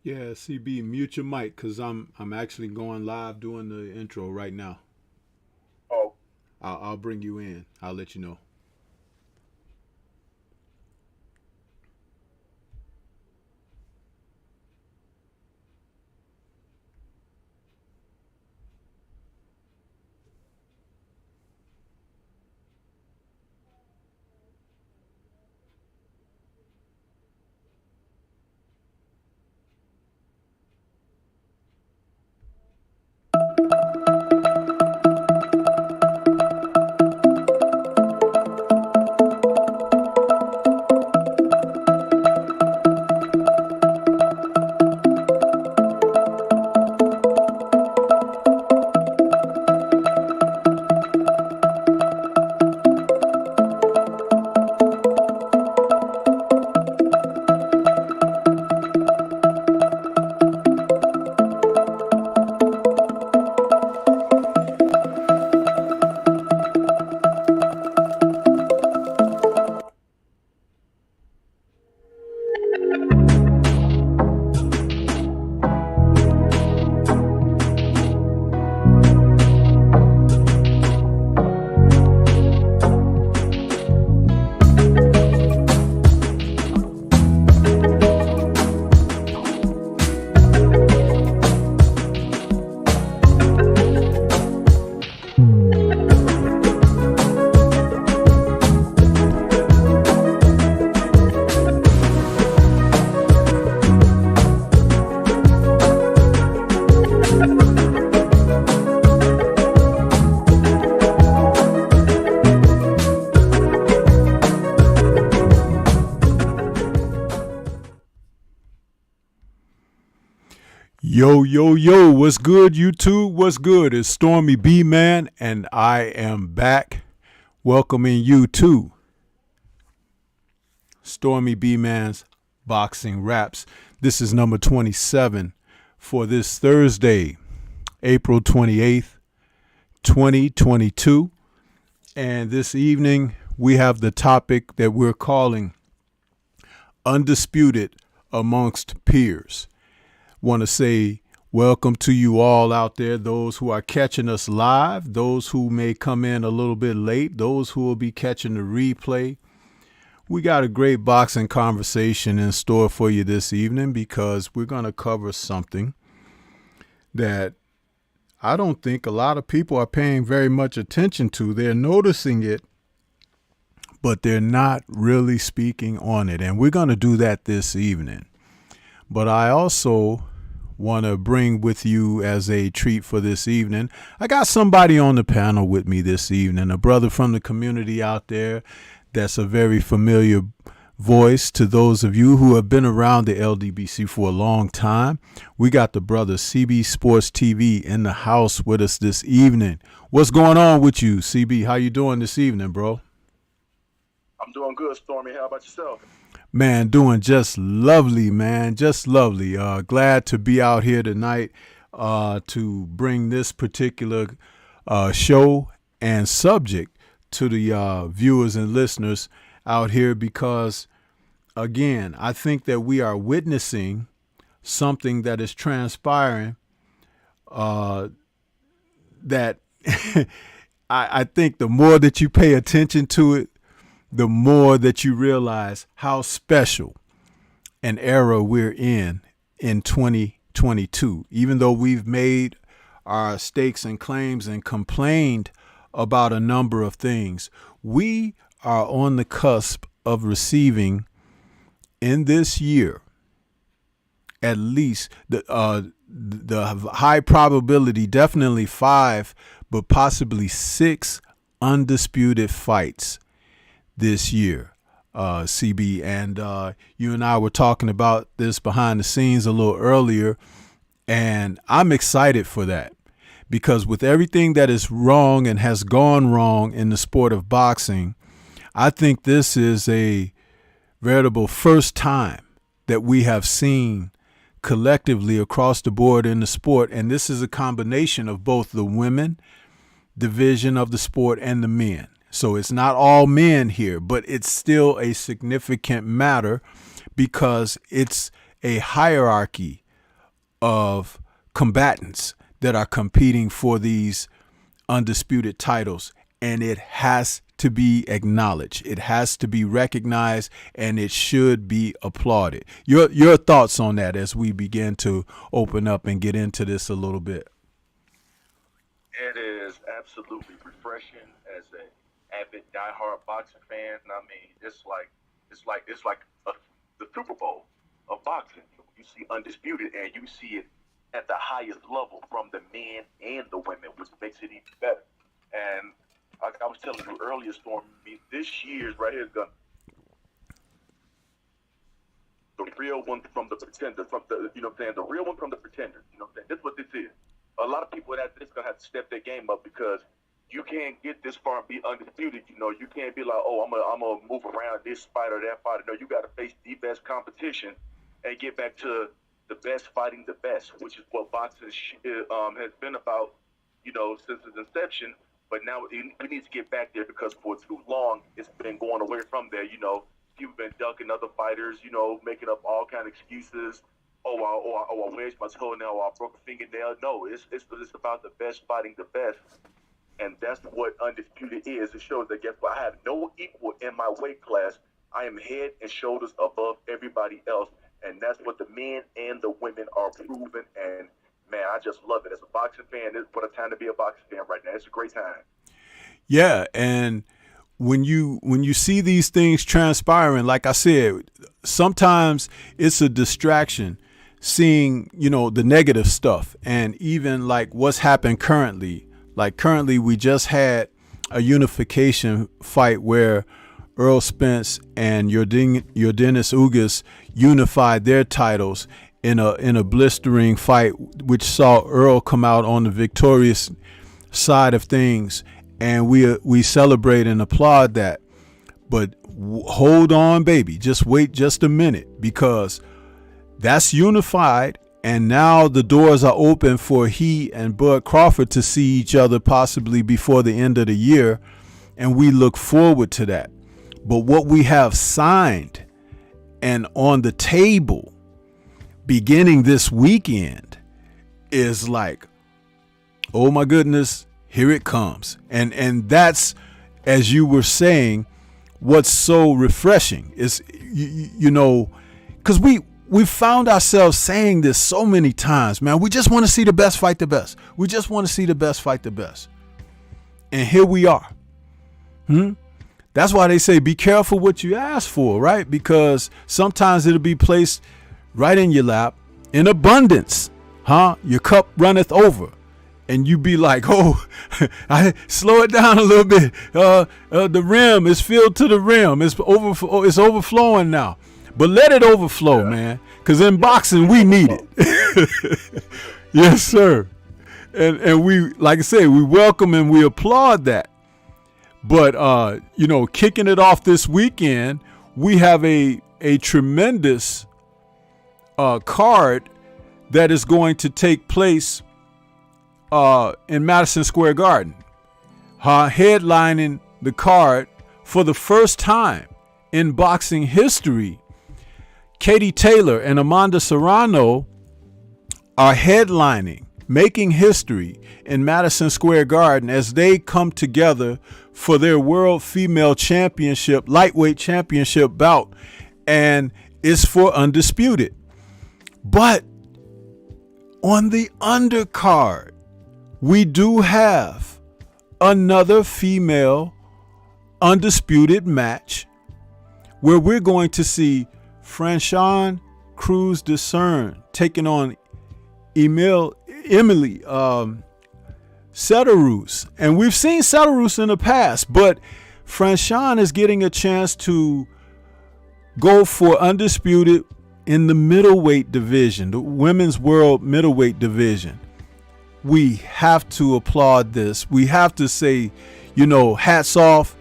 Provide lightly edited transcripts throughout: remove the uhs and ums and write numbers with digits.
Yeah, CB, mute your mic because I'm actually going live doing the intro right now. Oh, I'll bring you in. I'll let you know. Yo, yo, yo, what's good, YouTube? What's good? It's Stormy B Man, and I am back welcoming you to Stormy B Man's Boxing Raps. This is number 27 for this Thursday, April 28th, 2022. And this evening, we have the topic that we're calling Undisputed Amongst Peers. Want to say welcome to you all out there, those who are catching us live, those who may come in a little bit late, those who will be catching the replay. We got a great boxing conversation in store for you this evening because we're going to cover something that I don't think a lot of people are paying very much attention to. They're noticing it, but they're not really speaking on it. And we're going to do that this evening. But I also want to bring with you as a treat for this evening, I got somebody on the panel with me this evening, a brother from the community out there that's a very familiar voice to those of you who have been around the LDBC for a long time. We got the brother CB Sports TV in the house with us this evening. What's going on with you, CB? How you doing this evening, bro? I'm doing good, Stormy. How about yourself? Man, doing just lovely, man. Just lovely. Glad to be out here tonight to bring this particular show and subject to the viewers and listeners out here because, again, I think that we are witnessing something that is transpiring that I think the more that you pay attention to it, the more that you realize how special an era we're in 2022. Even though we've made our stakes and claims and complained about a number of things, we are on the cusp of receiving in this year at least the high probability, definitely 5, but possibly 6 undisputed fights this year, CB. And you and I were talking about this behind the scenes a little earlier, and I'm excited for that because with everything that is wrong and has gone wrong in the sport of boxing, I think this is a veritable first time that we have seen collectively across the board in the sport, and this is a combination of both the women division of the sport and the men. So it's not all men here, but it's still a significant matter because it's a hierarchy of combatants that are competing for these undisputed titles, and it has to be acknowledged. It has to be recognized, and it should be applauded. Your thoughts on that as we begin to open up and get into this a little bit? It is absolutely refreshing as an avid diehard boxing fan. I mean, it's like the Super Bowl of boxing. You see Undisputed, and you see it at the highest level from the men and the women, which makes it even better. And like I was telling you earlier, Stormy, this year's right here is going the real one from the pretender, from the, you know what I'm saying, the real one from the pretender. You know what I'm saying? This is what this is. A lot of people at this going to have to step their game up, because you can't get this far and be undisputed. You know, you can't be like, oh, I'm gonna move around this fight or that fight. No, you got to face the best competition and get back to the best fighting the best, which is what boxing has been about, you know, since its inception. But now we need to get back there, because for too long it's been going away from there. You know, people been ducking other fighters, you know, making up all kind of excuses. I wedged my toenail, or I broke a fingernail. No, it's about the best fighting the best. And that's what Undisputed is. It shows that, guess what, I have no equal in my weight class. I am head and shoulders above everybody else. And that's what the men and the women are proving. And, man, I just love it. As a boxing fan, it's what a time to be a boxing fan right now. It's a great time. Yeah, and when you see these things transpiring, like I said, sometimes it's a distraction seeing, you know, the negative stuff, and even like what's happened currently. Like currently, we just had a unification fight where Earl Spence and Yordenis Ugas unified their titles in a blistering fight, which saw Earl come out on the victorious side of things, and we celebrate and applaud that. But hold on, baby, just wait just a minute, because that's unified. And now the doors are open for he and Bud Crawford to see each other possibly before the end of the year. And we look forward to that. But what we have signed and on the table beginning this weekend is like, oh my goodness, here it comes. And that's, as you were saying, what's so refreshing is, you know, because we found ourselves saying this so many times, man. We just want to see the best fight the best. We just want to see the best fight the best. And here we are. That's why they say be careful what you ask for, right? Because sometimes it'll be placed right in your lap in abundance. Your cup runneth over. And you be like, oh, I slow it down a little bit. The rim is filled to the rim. It's overflowing now. But let it overflow, man, because in boxing, we need it. Yes, sir. And we, like I say, we welcome and we applaud that. But, you know, kicking it off this weekend, we have a tremendous card that is going to take place in Madison Square Garden. Headlining the card for the first time in boxing history, Katie Taylor and Amanda Serrano are headlining, making history in Madison Square Garden as they come together for their World Female Championship, Lightweight Championship bout, and it's for Undisputed. But on the undercard, we do have another female undisputed match where we're going to see Franchon Cruz Discern taking on Emily Sederus. And we've seen Sederus in the past, but Franchon is getting a chance to go for undisputed in the middleweight division, the women's world middleweight division. We have to applaud this. We have to say, you know, hats off,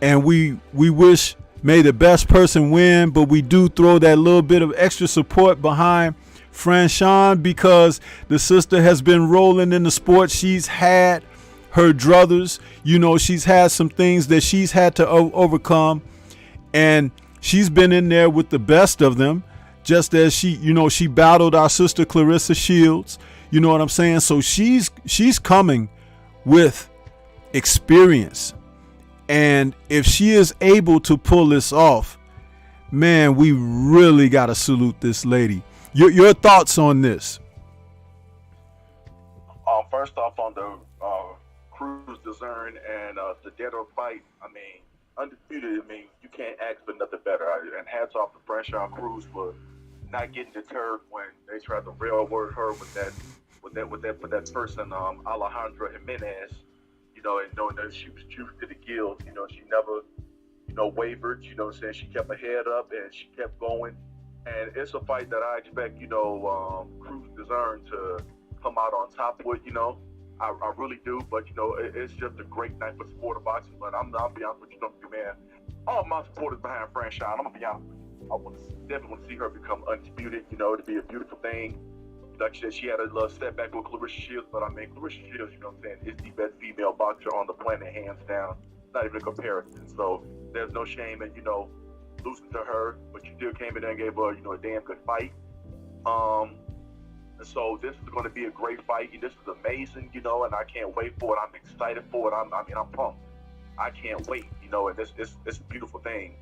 and we wish may the best person win, but we do throw that little bit of extra support behind Franchon because the sister has been rolling in the sport. She's had her druthers, you know, she's had some things that she's had to overcome, and she's been in there with the best of them just as she battled our sister Clarissa Shields. You know what I'm saying? So she's coming with experience. And if she is able to pull this off, man, we really got to salute this lady. Your thoughts on this? First off, on the Cruz Dezern and the Dedo fight, I mean, Undisputed, I mean, you can't ask for nothing better. And hats off to Franchon Cruz for not getting deterred when they tried to railroad her with that person, Alejandra Jimenez, you know, and knowing that she was juiced to the gills. You know, she never, you know, wavered. You know what I'm saying? She kept her head up and she kept going. And it's a fight that I expect, you know, Cruz Dezern to come out on top with, you know. I really do, but, you know, it's just a great night for sport of boxing. But I'll be honest with you, man. All my supporters behind Franchon, I'm going to be honest with you. I definitely want to see her become undisputed, you know, it'd be a beautiful thing. Like I said, she had a little setback with Clarissa Shields, but I mean, Clarissa Shields, you know what I'm saying, is the best female boxer on the planet, hands down. Not even a comparison. So there's no shame in, you know, losing to her, but you still came in there and gave her, you know, a damn good fight. So this is going to be a great fight. This is amazing, you know, and I can't wait for it. I'm excited for it. I'm pumped. I can't wait, you know, and it's a beautiful thing.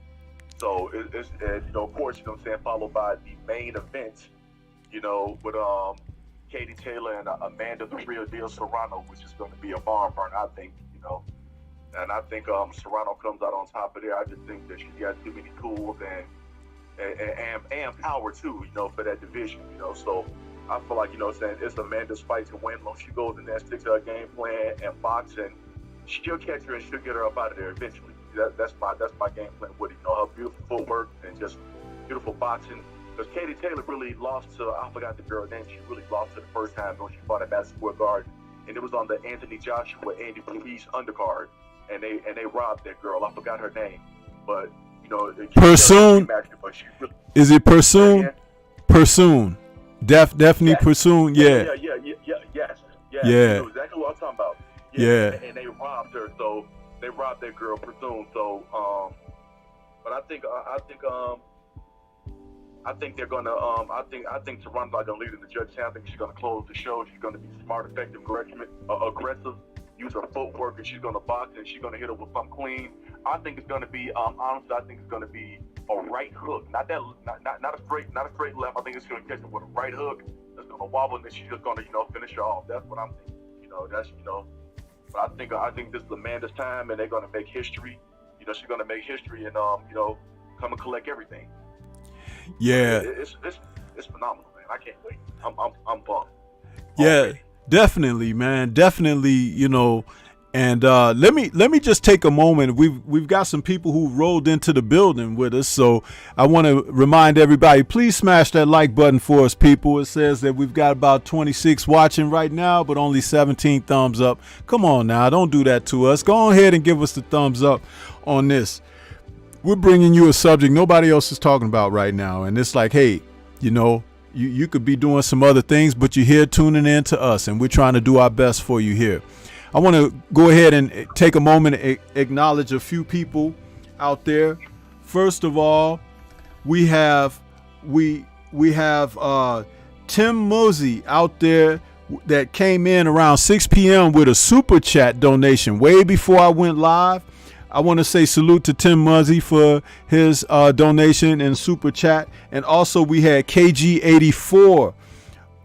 So it's you know, of course, you know what I'm saying, followed by the main event, you know, with Katie Taylor and Amanda the Real Deal Serrano, which is going to be a barn burn, I think, you know. And I think Serrano comes out on top of there. I just think that she got too many tools and power too, you know, for that division, you know. So I feel like, you know what I'm saying, it's Amanda's fight to win. Once she goes in there, sticks to her game plan and boxing, she'll catch her and she'll get her up out of there eventually. That's my game plan with it. You know, her beautiful footwork and just beautiful boxing. Because Katie Taylor really lost to, I forgot the girl's name, she really lost to the first time when she fought at Madison Square Garden. And it was on the Anthony Joshua, Andy Ruiz undercard. And they robbed that girl. I forgot her name. But, you know, Pursoon? Really, is it Pursoon? Pursoon. Definitely yes. Pursoon, yeah. Yes. Yeah. You know exactly what I'm talking about. Yeah. And they robbed her, so they robbed that girl, Pursoon. So, but I think they're gonna. I think Serrano's not gonna lead in the judge. I think she's gonna close the show. She's gonna be smart, effective, aggressive, use her footwork, and she's gonna box and she's gonna hit her with some clean. I think it's gonna be. Honestly, I think it's gonna be a right hook, not a straight left. I think it's gonna catch her with a right hook. That's gonna wobble, and then she's just gonna, you know, finish her off. That's what I'm thinking. You know, that's, you know. But I think this is Amanda's time, and they're gonna make history. You know, she's gonna make history, and you know, come and collect everything. Yeah, it's phenomenal, man. I can't wait. I'm pumped. Yeah, already. Definitely, man. Definitely, you know. And let me just take a moment. We've got some people who rolled into the building with us, so I want to remind everybody, please smash that like button for us, people. It says that we've got about 26 watching right now, but only 17 thumbs up. Come on now, don't do that to us. Go ahead and give us the thumbs up on this. We're bringing you a subject nobody else is talking about right now, and it's like, hey, you know, you could be doing some other things, but you're here tuning in to us, and we're trying to do our best for you here. I want to go ahead and take a moment to acknowledge a few people out there. First of all, we have Tim Mosey out there that came in around 6 p.m. with a super chat donation way before I went live. I want to say salute to Tim Muzzy for his donation and super chat. And also we had KG84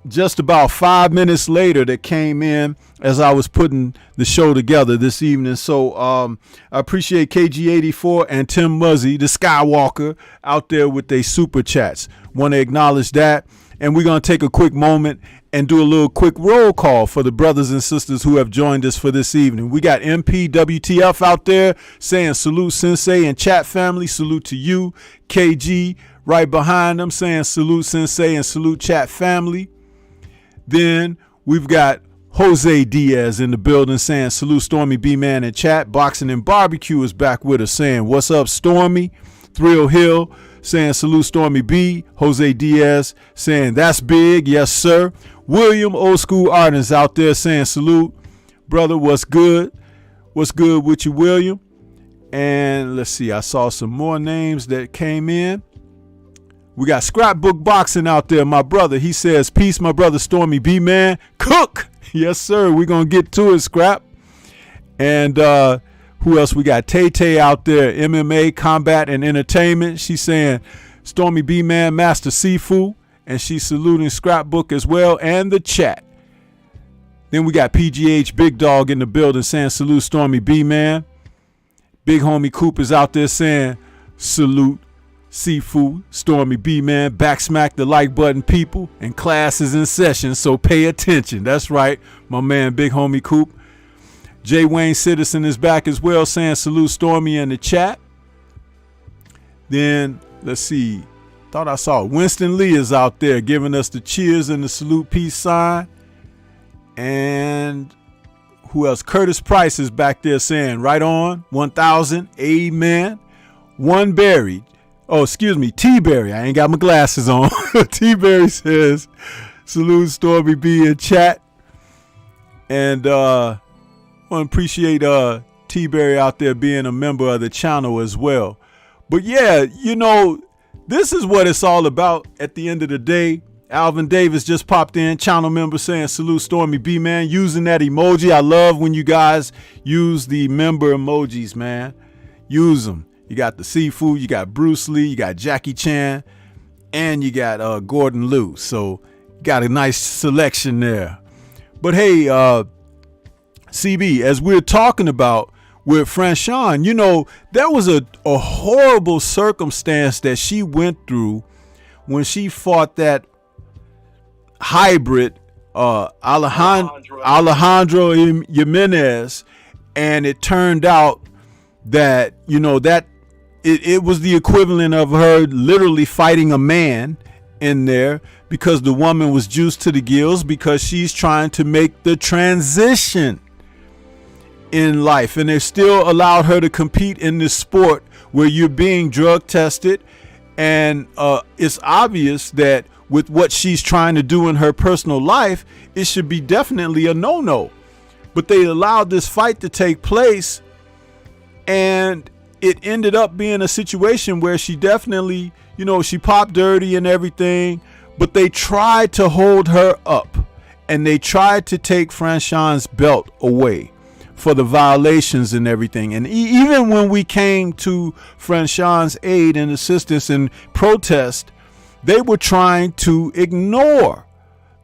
just about 5 minutes later that came in as I was putting the show together this evening. So I appreciate KG84 and Tim Muzzy, the Skywalker, out there with their super chats. Want to acknowledge that. And we're going to take a quick moment and do a little quick roll call for the brothers and sisters who have joined us for this evening. We got MPWTF out there saying salute Sensei and chat family. Salute to you. KG right behind them saying salute Sensei and salute chat family. Then we've got Jose Diaz in the building saying salute Stormy B-Man in chat. Boxing and Barbecue is back with us saying what's up Stormy. Thrill Hill saying salute Stormy B. Jose Diaz saying that's big. Yes, sir. William Old School Artist out there saying salute. Brother, what's good? What's good with you, William? And let's see. I saw some more names that came in. We got Scrapbook Boxing out there, my brother. He says, peace, my brother Stormy B, man. Cook. Yes, sir. We're going to get to it, Scrap. And who else? We got Tay Tay out there, MMA, Combat, and Entertainment. She's saying, Stormy B, man, Master Sifu. And she's saluting Scrapbook as well, and the chat. Then we got PGH Big Dog in the building saying, salute Stormy B, man. Big homie Coop is out there saying, salute Sifu, Stormy B, man. Backsmack the like button, people. And class is in session, so pay attention. That's right, my man, Big homie Coop. J. Wayne Citizen is back as well saying, salute Stormy in the chat. Then, let's see. Thought I saw Winston Lee is out there giving us the cheers and the salute peace sign. And who else? Curtis Price is back there saying, right on, 1000, amen. One Berry, T Berry. I ain't got my glasses on. T Berry says, salute Stormy B in chat. And want to appreciate T Berry out there being a member of the channel as well. But yeah, you know, this is what it's all about at the end of the day. Alvin Davis just popped in, channel member saying, salute Stormy B, man. Using that emoji. I love when you guys use the member emojis, man. Use them. You got the Seafood, you got Bruce Lee, you got Jackie Chan, and you got Gordon Liu. So got a nice selection there. But hey, CB, as we're talking about with Franchon, you know, there was a horrible circumstance that she went through when she fought that hybrid Alejandro Jimenez, and it turned out that, you know, that it was the equivalent of her literally fighting a man in there, because the woman was juiced to the gills because she's trying to make the transition in life, and they still allowed her to compete in this sport where you're being drug tested, and it's obvious that with what she's trying to do in her personal life, it should be definitely a no-no. But they allowed this fight to take place, and it ended up being a situation where she definitely, you know, she popped dirty and everything, but they tried to hold her up, and they tried to take Franchon's belt away for the violations and everything. And even when we came to Franchon's aid and assistance and protest, they were trying to ignore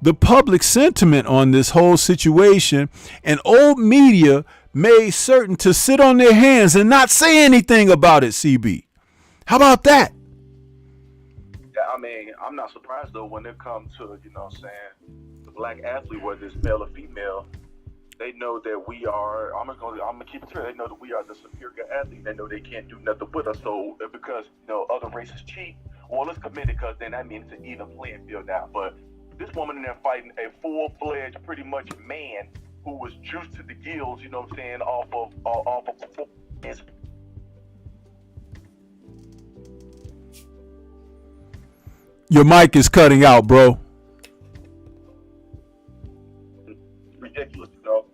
the public sentiment on this whole situation, and old media made certain to sit on their hands and not say anything about it, CB. How about that? Yeah, I mean, I'm not surprised though when it comes to, you know what I'm saying, the black athlete, whether it's male or female. They know that we are, I'm gonna keep it straight, they know that we are the superior athlete. They know they can't do nothing with us. So because, you know, other races cheat, well, let's commit it, because then that means it's an even playing field now. But this woman in there fighting a full-fledged, pretty much man who was juiced to the gills, you know what I'm saying, off of performance. Your mic is cutting out, bro. Ridiculous, you know?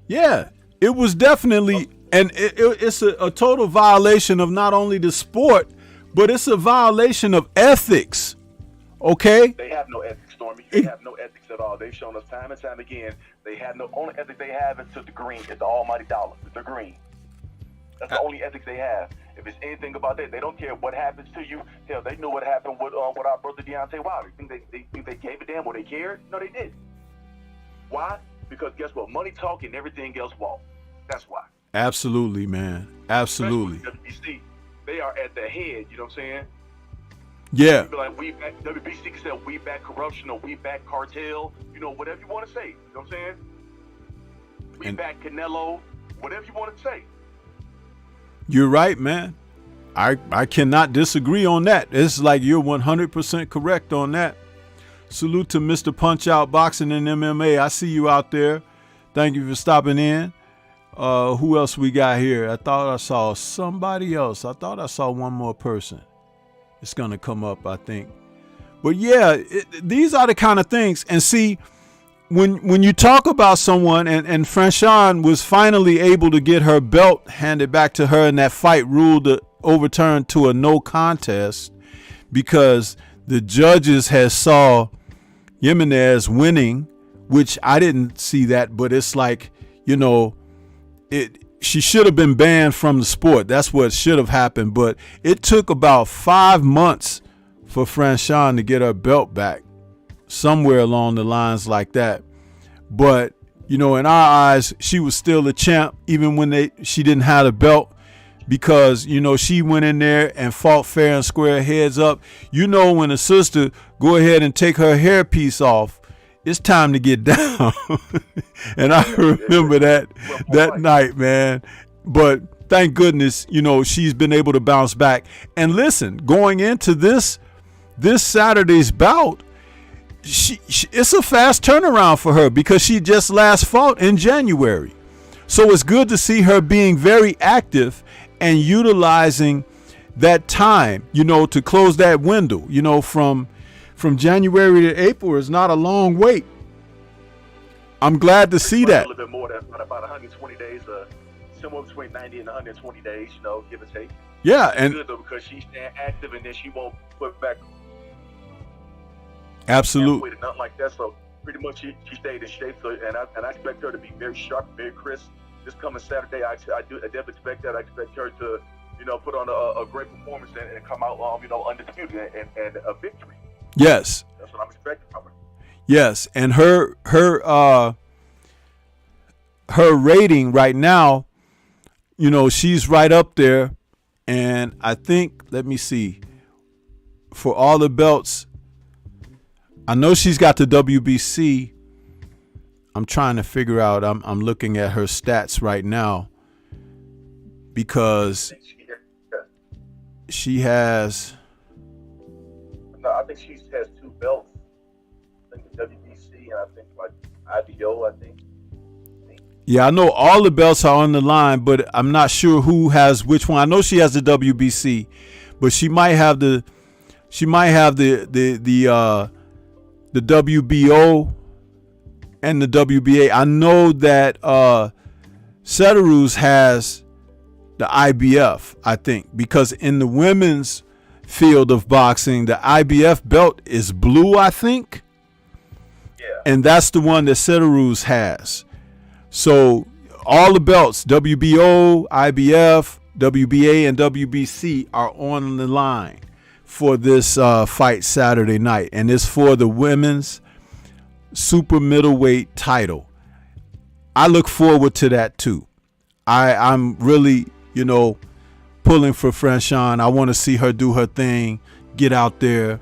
Yeah, it was definitely, and it's a total violation of not only the sport, but it's a violation of ethics. Okay? They have no ethics, Stormy. They have no ethics at all. They've shown us time and time again. They have no only ethic they have is to the green. It's the almighty dollar. It's the green. That's the only ethics they have. If it's anything about that, they don't care what happens to you. Hell, they knew what happened with our brother Deontay Wilder. You think they gave a damn or they cared? No, they didn't. Why? Because guess what? Money talk and everything else walk. That's why. Absolutely, man. Absolutely. WBC, they are at the head. You know what I'm saying? Yeah. Like WBC can say we back corruption or we back cartel. You know, whatever you want to say. You know what I'm saying? We back Canelo. Whatever you want to say. You're right, man. I cannot disagree on that. It's like you're 100% correct on that. Salute to Mr. Punch Out Boxing and MMA. I see you out there. Thank you for stopping in. Who else we got here? I thought I saw somebody else. I thought I saw one more person. It's going to come up, I think. But yeah, these are the kind of things. And see, when you talk about someone, and Franchon was finally able to get her belt handed back to her, and that fight ruled overturned to a no contest, because the judges had saw Jimenez winning, which I didn't see that, but it's like, she should have been banned from the sport. That's what should have happened. But it took about 5 months for Franchon to get her belt back, somewhere along the lines like that. But, in our eyes, she was still a champ, even when she didn't have the belt, because, she went in there and fought fair and square, heads up. When a sister go ahead and take her hairpiece off, it's time to get down. And I remember that night, man. But thank goodness, she's been able to bounce back. And listen, going into this Saturday's bout, it's a fast turnaround for her because she just last fought in January. So it's good to see her being very active and utilizing that time, to close that window, from January to April is not a long wait. I'm glad to see that. A little bit more than about 120 days, somewhere between 90 and 120 days, give or take. Yeah, and good though, because she's staying active and then she won't put back. Absolutely. Nothing like that. So pretty much she stayed in shape. So and I expect her to be very sharp, very crisp. This coming Saturday, I definitely expect that. I expect her to, put on a great performance and come out, undisputed and a victory. Yes. That's what I'm expecting from her. Yes, and her rating right now, she's right up there, and I think, let me see, for all the belts, I know she's got the WBC. I'm trying to figure out. I'm looking at her stats right now because she has. No, I think she has 2 belts. I think the WBC and I think like IBO. I think. Yeah, I know all the belts are on the line, but I'm not sure who has which one. I know she has the WBC, but she might have the WBO and the WBA. I know that Sederus has the IBF, I think, because in the women's field of boxing, the IBF belt is blue, I think. Yeah. And that's the one that Sederus has. So all the belts, WBO, IBF, WBA, and WBC are on the line for this fight Saturday night. And it's for the women's super middleweight title. I look forward to that too. I'm really, pulling for Franchon. I want to see her do her thing, get out there,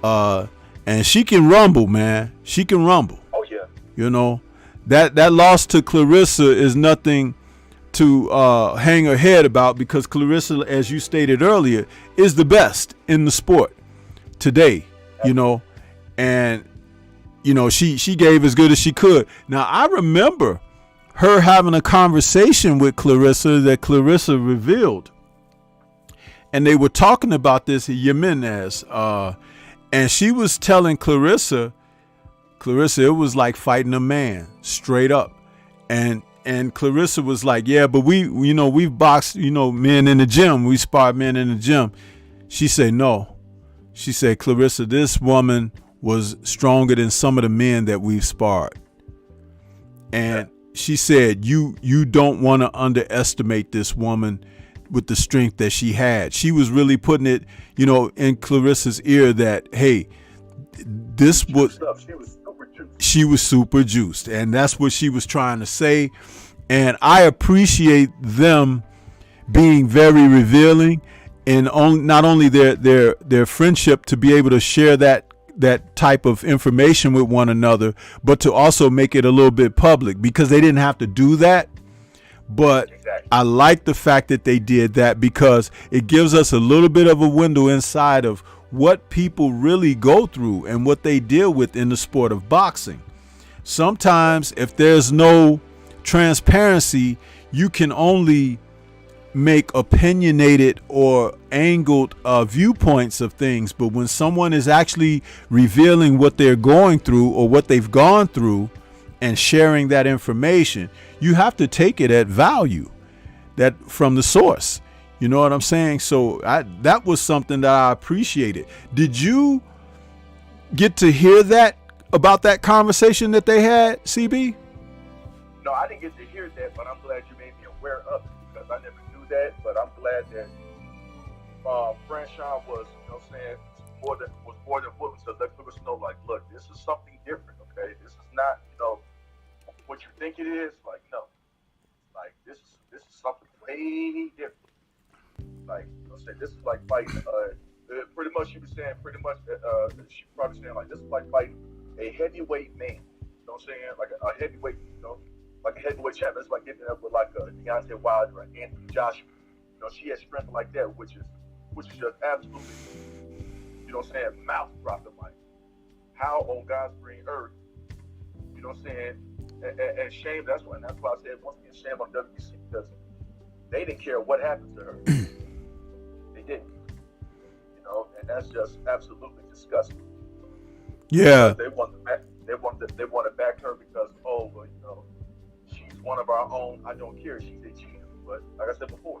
and she can rumble, man. She can rumble. Oh yeah. That loss to Clarissa is nothing to hang her head about, because Clarissa, as you stated earlier, is the best in the sport today. And she gave as good as she could. Now I remember her having a conversation with Clarissa that Clarissa revealed. And they were talking about this Jimenez, and she was telling Clarissa, it was like fighting a man, straight up. And Clarissa was like, yeah, but we've boxed, men in the gym. We sparred men in the gym. She said, no. She said, Clarissa, this woman was stronger than some of the men that we've sparred. And she said, you don't want to underestimate this woman with the strength that she had. She was really putting it, in Clarissa's ear that, hey, this was, she was super juiced. And that's what she was trying to say. And I appreciate them being very revealing, and not only their friendship to be able to share that type of information with one another, but to also make it a little bit public, because they didn't have to do that. But exactly. I like the fact that they did that, because it gives us a little bit of a window inside of what people really go through and what they deal with in the sport of boxing. Sometimes if there's no transparency, you can only make opinionated or angled viewpoints of things. But when someone is actually revealing what they're going through or what they've gone through and sharing that information, you have to take it at value, that from the source. You know what I'm saying? So that was something that I appreciated. Did you get to hear that about that conversation that they had, CB? No, I didn't get to hear that, but I'm glad you made me aware of it because I never knew that. But I'm glad that Franchon was, you know what I'm saying, more than willing to let us know, like, look, this is something different, okay? This is not, you know, what you think it is. Like, no, like this is something way different. Like, you know what I'm saying, this is like fighting. Pretty much, she was saying, she probably saying like this is like fighting a heavyweight man. You know what I'm saying, like a heavyweight, you know, like a heavyweight champion. It's like getting up with like a Deontay Wilder or Anthony Joshua. You know, she has strength like that, which is just absolutely, you know what I'm saying, mouth dropping. Like, how on God's green earth, you know what I'm saying, and shame. That's why I said once again, shame on WBC because they didn't care what happened to her. They didn't. You know, and that's just absolutely disgusting. Yeah. They want to back her because, oh, well, you know, she's one of our own. I don't care. She's a cheater. But like I said before,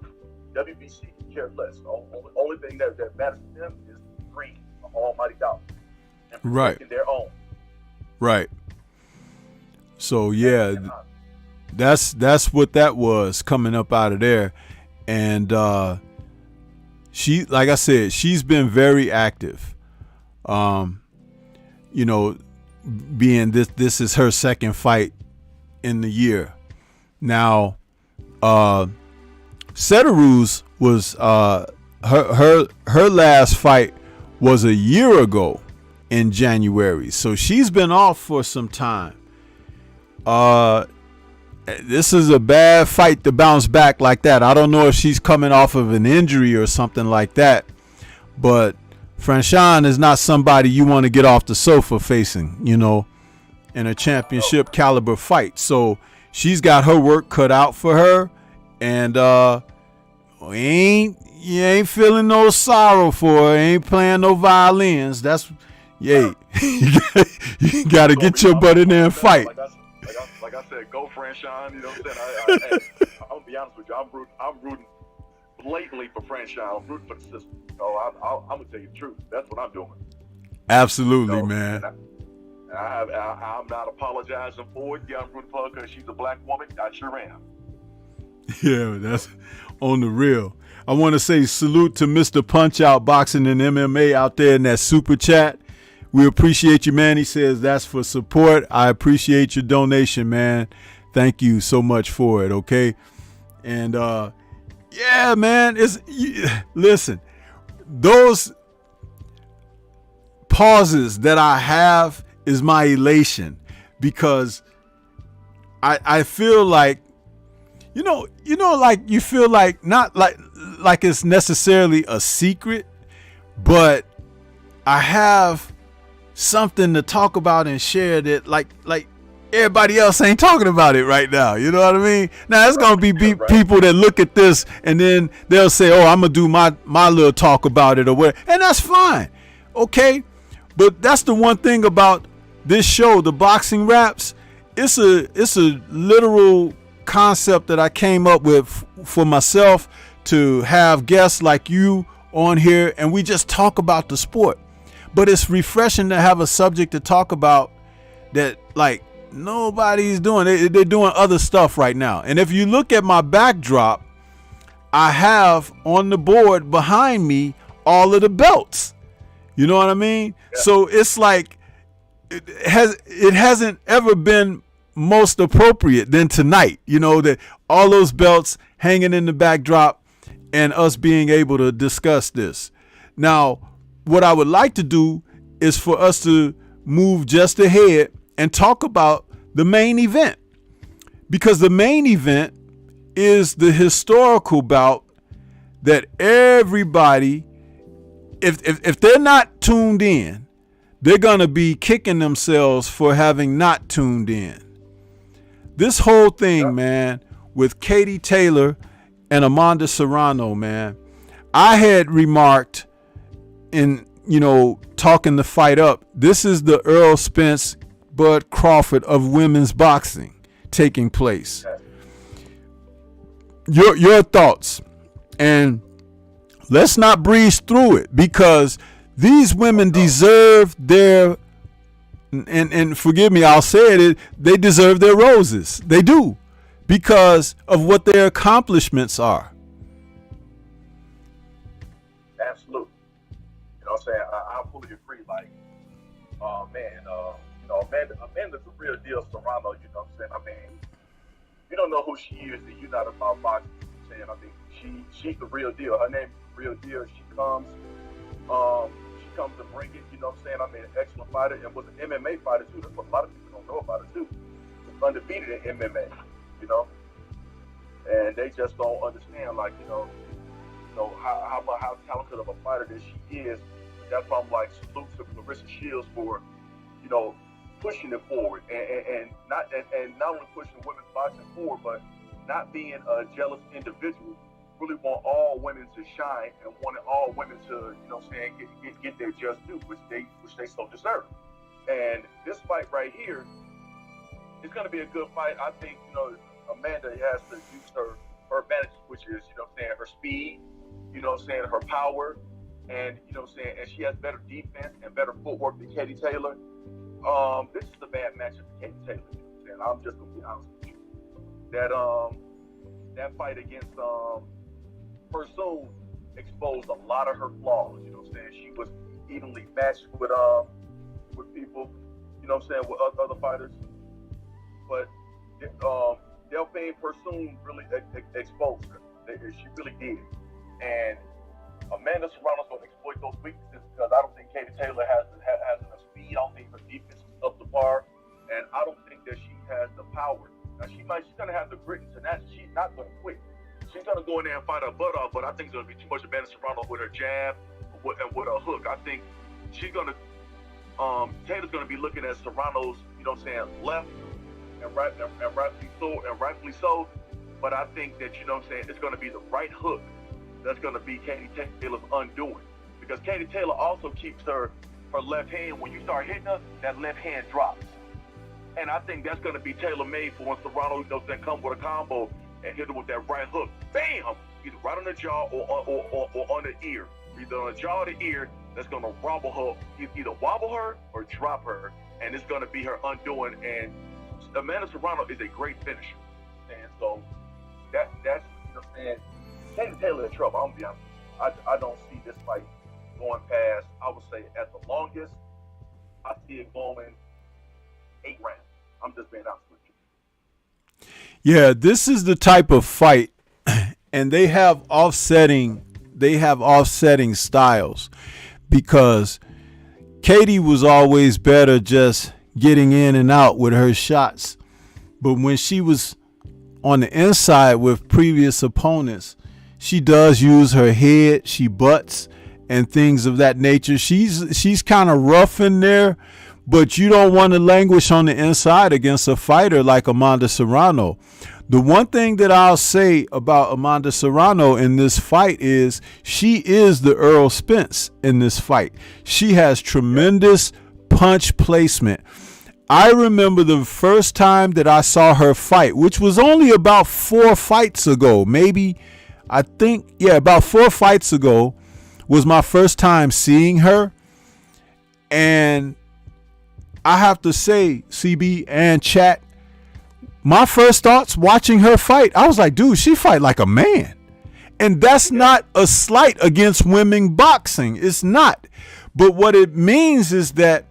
WBC can care less. The only thing that matters to them is green, the almighty dollar, and protecting their own. Right. So yeah, that's what that was coming up out of there, and she, like I said, she's been very active. You know, being this is her second fight in the year. Now, Setaru's was her last fight was a year ago in January, so she's been off for some time. This is a bad fight to bounce back like that. I don't know if she's coming off of an injury or something like that, but Franchon is not somebody you want to get off the sofa facing, you know, in a championship caliber fight. So she's got her work cut out for her, and you ain't feeling no sorrow for her. Ain't playing no violins. That's you got to get your butt in there and fight. Like I said, go Franchon. You know what I'm saying? I'm gonna be honest with you. I'm rooting blatantly for Franchon. I'm rooting for the system. So I'm gonna tell you the truth. That's what I'm doing. Absolutely, man. I'm not apologizing for it. Yeah, I'm rooting for her because she's a black woman. I sure am. Yeah, that's on the real. I want to say salute to Mr. Punch Out Boxing and MMA out there in that super chat. We appreciate you, man. He says that's for support. I appreciate your donation, man. Thank you so much for it, okay? And yeah, man, listen, those pauses that I have is my elation, because I feel like, you know, like you feel like not like it's necessarily a secret, but I have something to talk about and share that like everybody else ain't talking about it right now. You know what I mean? Now it's gonna be people that look at this and then they'll say, "Oh, I'm gonna do my little talk about it," or what, and that's fine, okay. But that's the one thing about this show, the Boxing Raps. It's a literal concept that I came up with for myself to have guests like you on here, and we just talk about the sport. But it's refreshing to have a subject to talk about that like nobody's doing. They're doing other stuff right now. And if you look at my backdrop, I have on the board behind me all of the belts. You know what I mean? Yeah. So it's like it hasn't ever been most appropriate than tonight. You know, that all those belts hanging in the backdrop and us being able to discuss this. Now, what I would like to do is for us to move just ahead and talk about the main event, because the main event is the historical bout that everybody, if they're not tuned in, they're going to be kicking themselves for having not tuned in. This whole thing, man, with Katie Taylor and Amanda Serrano, man, I had remarked in, you know, talking the fight up, this is the Earl Spence, Bud Crawford of women's boxing taking place. Your thoughts, and Let's not breeze through it, because these women deserve their, and forgive me, I'll say it, they deserve their roses. They do, because of what their accomplishments are. Absolutely. You know what I'm saying? I fully agree. Like, Amanda's a real deal, Serrano. You know what I'm saying? I mean, you don't know who she is, and you're not about boxing. You know what I'm saying? I mean, she's the real deal. Her name is the real deal. She comes to bring it. You know what I'm saying? I mean, an excellent fighter, and was an MMA fighter too. That's what a lot of people don't know about her too. She's undefeated in MMA. You know, and they just don't understand, like, how talented of a fighter that she is. That's why I'm like, salute to Clarissa Shields for, pushing it forward, and not only pushing women's boxing forward, but not being a jealous individual. Really want all women to shine and wanting all women to, get their just due, which they so deserve. And this fight right here is going to be a good fight. I think, Amanda has to use her advantage, which is, her speed, her power, and, and she has better defense and better footwork than Katie Taylor. This is a bad matchup for Katie Taylor, and I'm just going to be honest with you. That fight against Pursoon exposed a lot of her flaws, She was evenly matched with people, with other fighters. But Delphine Pursoon really exposed her. She really did. And Amanda Serrano's going to exploit those weaknesses, because I don't think Katie Taylor has enough speed. I don't think her defense is up to par, and I don't think that she has the power. Now she's going to have the grit and tenacity. She's not going to quit. She's going to go in there and fight her butt off, but I think it's going to be too much Amanda Serrano with her jab and with her hook. I think she's going to Taylor's going to be looking at Serrano's, left and right and rightfully so. But I think that it's going to be the right hook that's going to be Katie Taylor's undoing, because Katie Taylor also keeps her left hand. When you start hitting her, that left hand drops, and I think that's going to be tailor-made for when Serrano come with a combo and hit her with that right hook, bam, either right on the jaw or on the ear, either on the jaw or the ear. That's going to wobble her, either wobble her or drop her, and it's going to be her undoing. And Amanda Serrano is a great finisher, and so that's Katie Taylor in trouble. I'm gonna be honest. I don't see this fight going past, I would say, at the longest, I see it going 8 rounds. I'm just being honest with you. Yeah, this is the type of fight, and they have offsetting styles, because Katie was always better just getting in and out with her shots. But when she was on the inside with previous opponents, she does use her head, she butts and things of that nature. She's kind of rough in there, but you don't want to languish on the inside against a fighter like Amanda Serrano. The one thing that I'll say about Amanda Serrano in this fight is she is the Earl Spence in this fight. She has tremendous punch placement. I remember the first time that I saw her fight, which was only about 4 fights ago, about 4 fights ago was my first time seeing her. And I have to say, CB and chat, my first thoughts watching her fight, I was like, dude, she fight like a man. And that's not a slight against women boxing. It's not. But what it means is that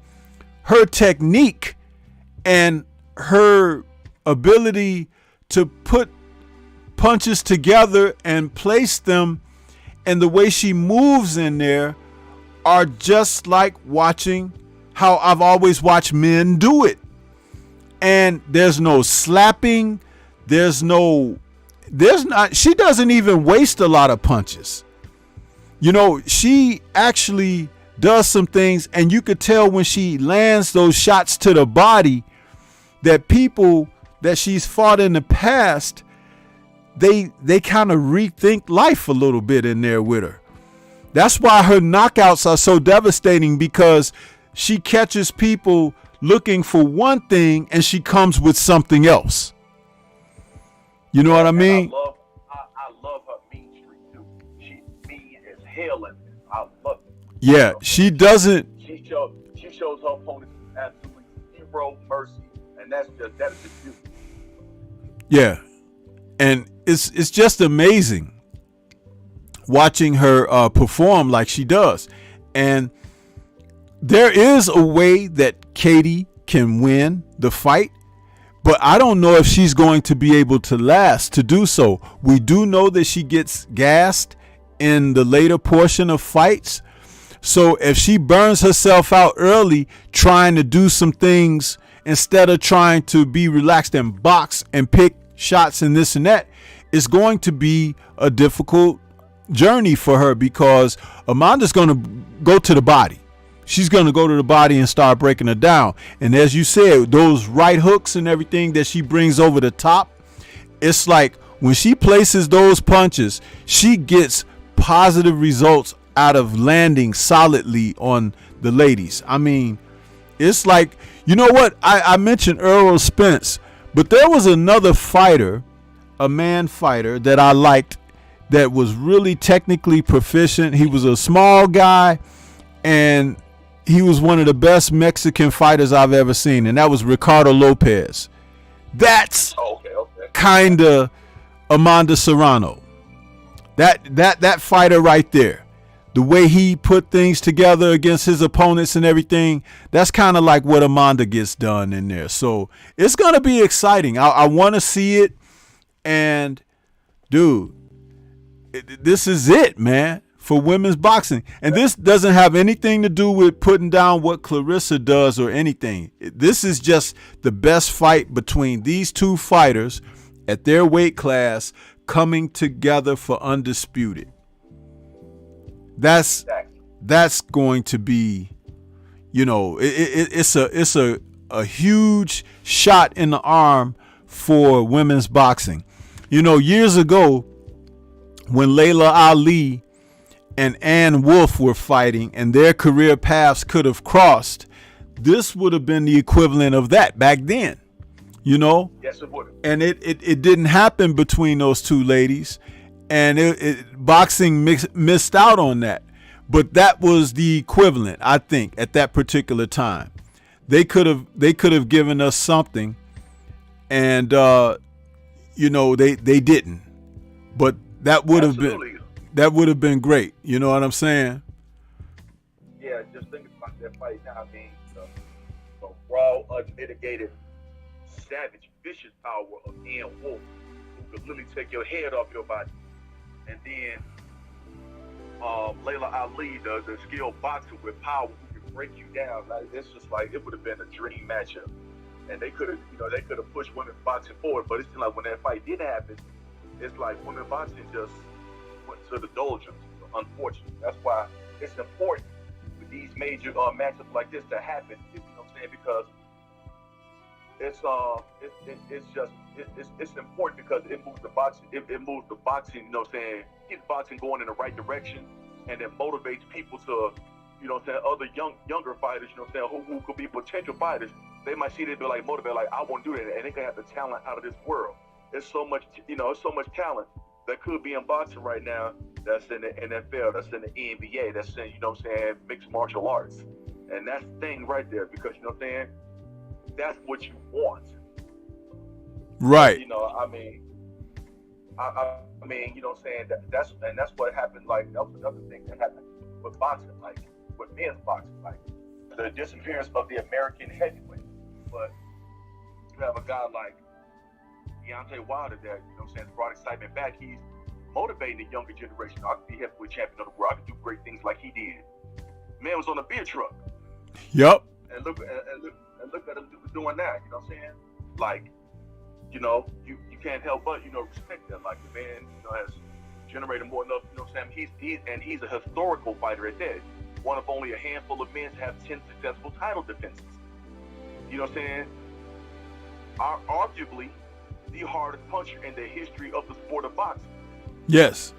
her technique and her ability to put punches together and place them, and the way she moves in there, are just like watching how I've always watched men do it. And there's no slapping, she doesn't even waste a lot of punches. She actually does some things, and you could tell when she lands those shots to the body that people that she's fought in the past, they kind of rethink life a little bit in there with her. That's why her knockouts are so devastating, because she catches people looking for one thing and she comes with something else. You know what I mean? I love her mean streak too. She's mean as Yeah, she doesn't. She shows her opponents absolutely zero mercy, and that is just beautiful. Yeah, and it's just amazing watching her perform like she does. And there is a way that Katie can win the fight, but I don't know if she's going to be able to last to do so. We do know that she gets gassed in the later portion of fights. So if she burns herself out early trying to do some things instead of trying to be relaxed and box and pick shots and this and that, it's going to be a difficult journey for her, because Amanda's going to go to the body. She's going to go to the body and start breaking her down. And as you said, those right hooks and everything that she brings over the top, it's like when she places those punches, she gets positive results out of landing solidly on the ladies. I mean, it's like, you know what? I mentioned Errol Spence, but there was another fighter, a man fighter that I liked that was really technically proficient. He was a small guy, and he was one of the best Mexican fighters I've ever seen, and that was Ricardo Lopez. That's kind of Amanda Serrano. That fighter right there, the way he put things together against his opponents and everything, that's kind of like what Amanda gets done in there. So it's going to be exciting. I want to see it. And, dude, this is it, man, for women's boxing. And this doesn't have anything to do with putting down what Clarissa does or anything. This is just the best fight between these two fighters at their weight class coming together for Undisputed. That's going to be, you know, it's a huge shot in the arm for women's boxing. You know, years ago when Layla Ali and Ann Wolfe were fighting and their career paths could have crossed, this would have been the equivalent of that back then, you know? Yes, it would. And it didn't happen between those two ladies, and boxing missed out on that. But that was the equivalent, I think, at that particular time. They could have given us something, and you know, they didn't. But that would have been great. You know what I'm saying? Yeah, just think about that fight now. I mean, the raw, unmitigated, savage, vicious power of Ann Wolfe, who could literally take your head off your body, and then Layla Ali, the skilled boxer with power who can break you down. Like, it's just like it would have been a dream matchup, and they could have pushed women's boxing forward. But it's just like when that fight did happen, it's like women's boxing just went to the doldrums. Unfortunately, that's why it's important for these major matchups like this to happen. You know what I'm saying? Because it's important because it moves the boxing. It moves the boxing. You know what I'm saying? Get boxing going in the right direction, and it motivates people to, you know what I'm saying, other younger fighters. You know what I'm saying? Who could be potential fighters. They might see they be like motivated, like I want to do that, and they can have the talent out of this world. There's so much, you know, so much talent that could be in boxing right now. That's in the NFL. That's in the NBA. That's in, you know what I'm saying, mixed martial arts, and that's the thing right there, because you know what I'm saying. That's what you want. Right. You know, I mean, you know what I'm saying? That's what happened. Like, that was another thing that happened with boxing, like with men's boxing, like the disappearance of the American heavyweight. But you have a guy like Deontay Wilder that, you know what I'm saying, brought excitement back. He's motivating the younger generation. I could be heavyweight champion of the world. I could do great things like he did. Man was on a beer truck. Yep. And look at him doing that. You know what I'm saying? Like, you know, you can't help but, you know, respect that. Like, the man, you know, has generated more enough. You know what I'm saying? He's a historical fighter at that. One of only a handful of men to have 10 successful title defenses. You know what I'm saying? Arguably the hardest puncher in the history of the sport of boxing. Yes.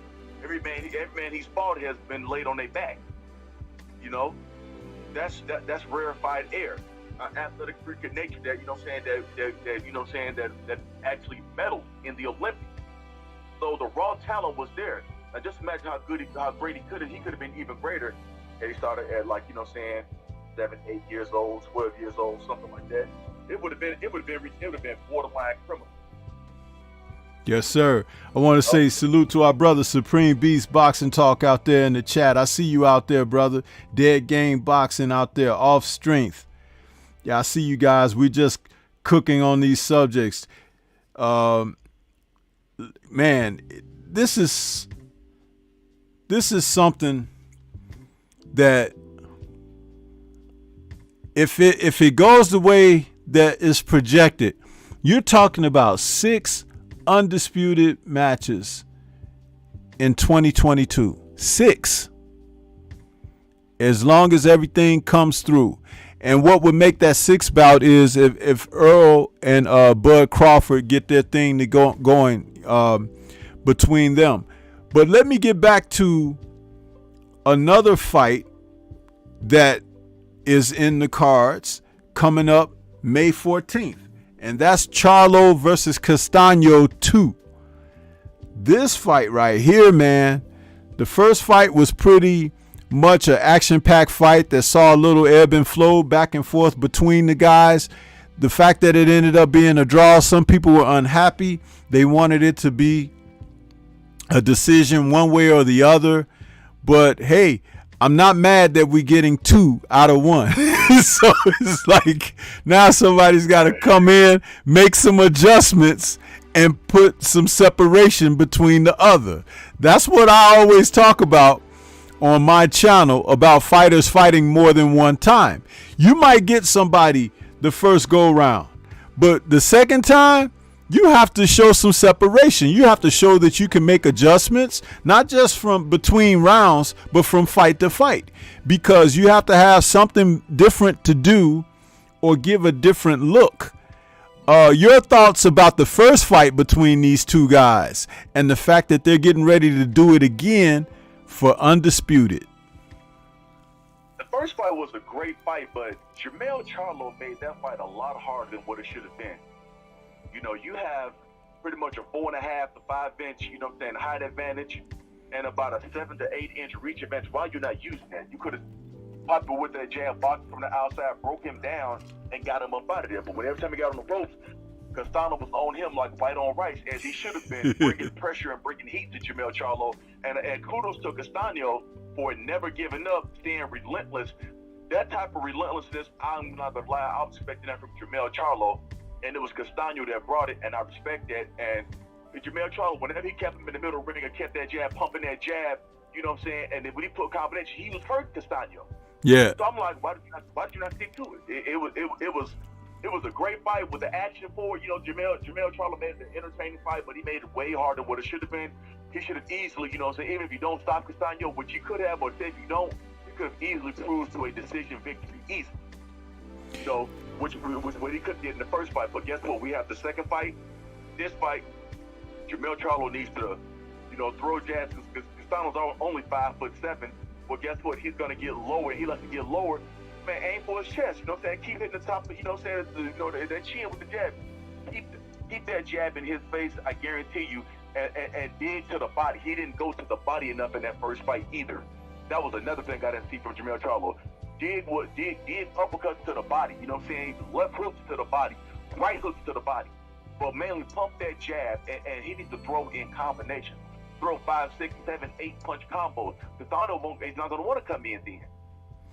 Every man he's fought has been laid on their back. You know, that's rarefied air. Athletic freak of nature that, you know what I'm saying, that you know what I'm saying, that actually medaled in the Olympics. So the raw talent was there. Now just imagine how great he could have been even greater and he started at like, 7, 8 years old, 12 years old, something like that, it would have been borderline criminal. Yes, sir. I want to say salute to our brother Supreme Beast Boxing Talk out there in the chat. I see you out there, brother. Dead Game Boxing out there, Off Strength. Yeah, I see you guys. We just cooking on these subjects. Man, this is something that if it goes the way that is projected, you're talking about 6 undisputed matches in 2022. 6. As long as everything comes through. And what would make that 6th bout is if Earl and Bud Crawford get their thing to going between them. But let me get back to another fight that is in the cards coming up May 14th. And that's Charlo versus Castaño 2. This fight right here, man, the first fight was pretty much an action-packed fight that saw a little ebb and flow back and forth between the guys. The fact that it ended up being a draw, some people were unhappy. They wanted it to be a decision one way or the other. But hey, I'm not mad that we're getting 2 out of 1. So it's like now somebody's got to come in, make some adjustments, and put some separation between the other. That's what I always talk about on my channel, about fighters fighting more than one time. You might get somebody the first go round, but the second time, you have to show some separation. You have to show that you can make adjustments, not just from between rounds, but from fight to fight, because you have to have something different to do or give a different look. Your thoughts about the first fight between these two guys and the fact that they're getting ready to do it again for Undisputed. The first fight was a great fight, but Jermell Charlo made that fight a lot harder than what it should have been. You have pretty much a 4.5 to 5 inch, height advantage, and about a 7 to 8 inch reach advantage. Why you're not using that? You could have popped him with that jab, boxed from the outside, broke him down, and got him up out of there. But when every time he got on the ropes, Castaño was on him like white on rice, as he should have been, bringing pressure and bringing heat to Jermell Charlo. And kudos to Castaño for never giving up, staying relentless. That type of relentlessness, I'm not gonna lie, I was expecting that from Jermell Charlo. And it was Castaño that brought it, and I respect that. And Jermell Charlo, whenever he kept him in the middle of the ring and kept that jab, pumping that jab, you know what I'm saying? And then when he put combination, he was hurt Castaño. Yeah. So I'm like, why did you not stick to it? It was a great fight with the action for it. Jermell Charlo made it an entertaining fight, but he made it way harder than what it should have been. He should have easily, even if you don't stop Castaño, which you could have, or if you don't, you could have easily cruised to a decision victory easily. Which what he could get in the first fight. But guess what? We have the second fight. This fight, Jermell Charlo needs to, throw jabs, because Castaño's only 5'7". Well, guess what? He's gonna get lower. He likes to get lower. Man, aim for his chest. You know what I'm saying? Keep hitting the top. That chin with the jab. Keep that jab in his face. I guarantee you. And dig to the body. He didn't go to the body enough in that first fight either. That was another thing I didn't see from Jermell Charlo. Did uppercuts to the body, left hooks to the body, right hooks to the body. But mainly pump that jab, and he needs to throw in combinations. Throw 5, 6, 7, 8 punch combos. Castaño is not going to want to come in then.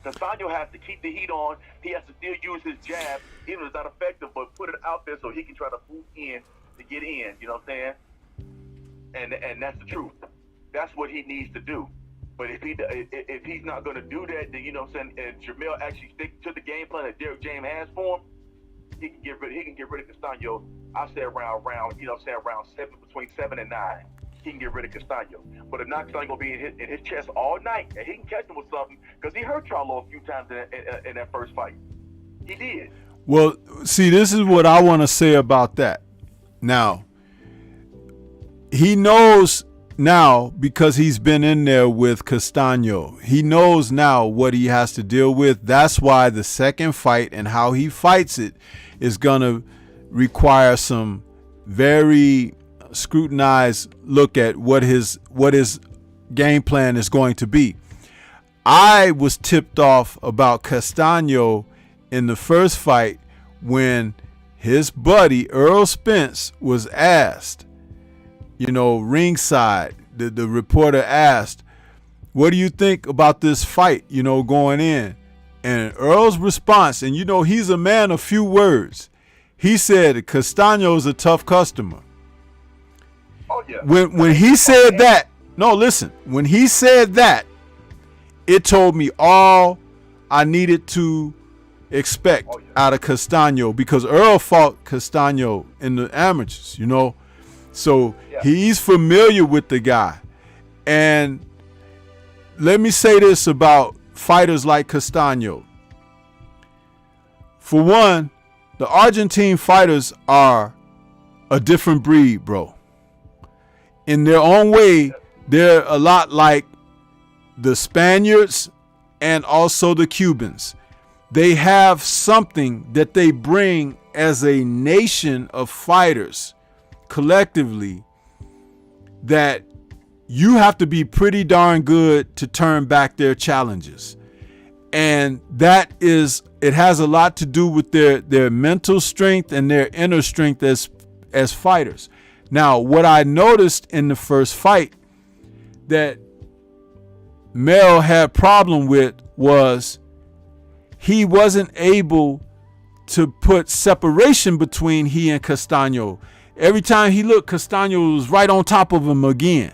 Castaño has to keep the heat on. He has to still use his jab, even if it's not effective, but put it out there so he can try to move in to get in, you know what I'm saying? And that's the truth. That's what he needs to do. But if he's not going to do that, then, and Jermell actually stick to the game plan that Derrick James has for him, he can get rid of Castaño. I say around 7, between 7 and 9. He can get rid of Castaño. But if not, Castaño gonna be in his chest all night, and he can catch him with something, because he hurt Charlo a few times in that first fight. He did. Well, see, this is what I want to say about that. Now, he knows now, because he's been in there with Castaño, he knows now what he has to deal with. That's why the second fight and how he fights it is going to require some very scrutinized look at what his game plan is going to be. I was tipped off about Castano in the first fight when his buddy Earl Spence was asked, ringside, the reporter asked, what do you think about this fight, going in? And Earl's response, and he's a man of few words. He said, Castano's a tough customer. Oh, yeah. When he said that, no, listen, when he said that, it told me all I needed to expect out of Castano, because Earl fought Castano in the amateurs, So he's familiar with the guy. And let me say this about fighters like Castano. For one, the Argentine fighters are a different breed, bro. In their own way, they're a lot like the Spaniards and also the Cubans. They have something that they bring as a nation of fighters collectively that you have to be pretty darn good to turn back their challenges. And it has a lot to do with their mental strength and their inner strength as fighters. Now, what I noticed in the first fight that Mel had problem with was he wasn't able to put separation between he and Castano. Every time he looked, Castano was right on top of him again.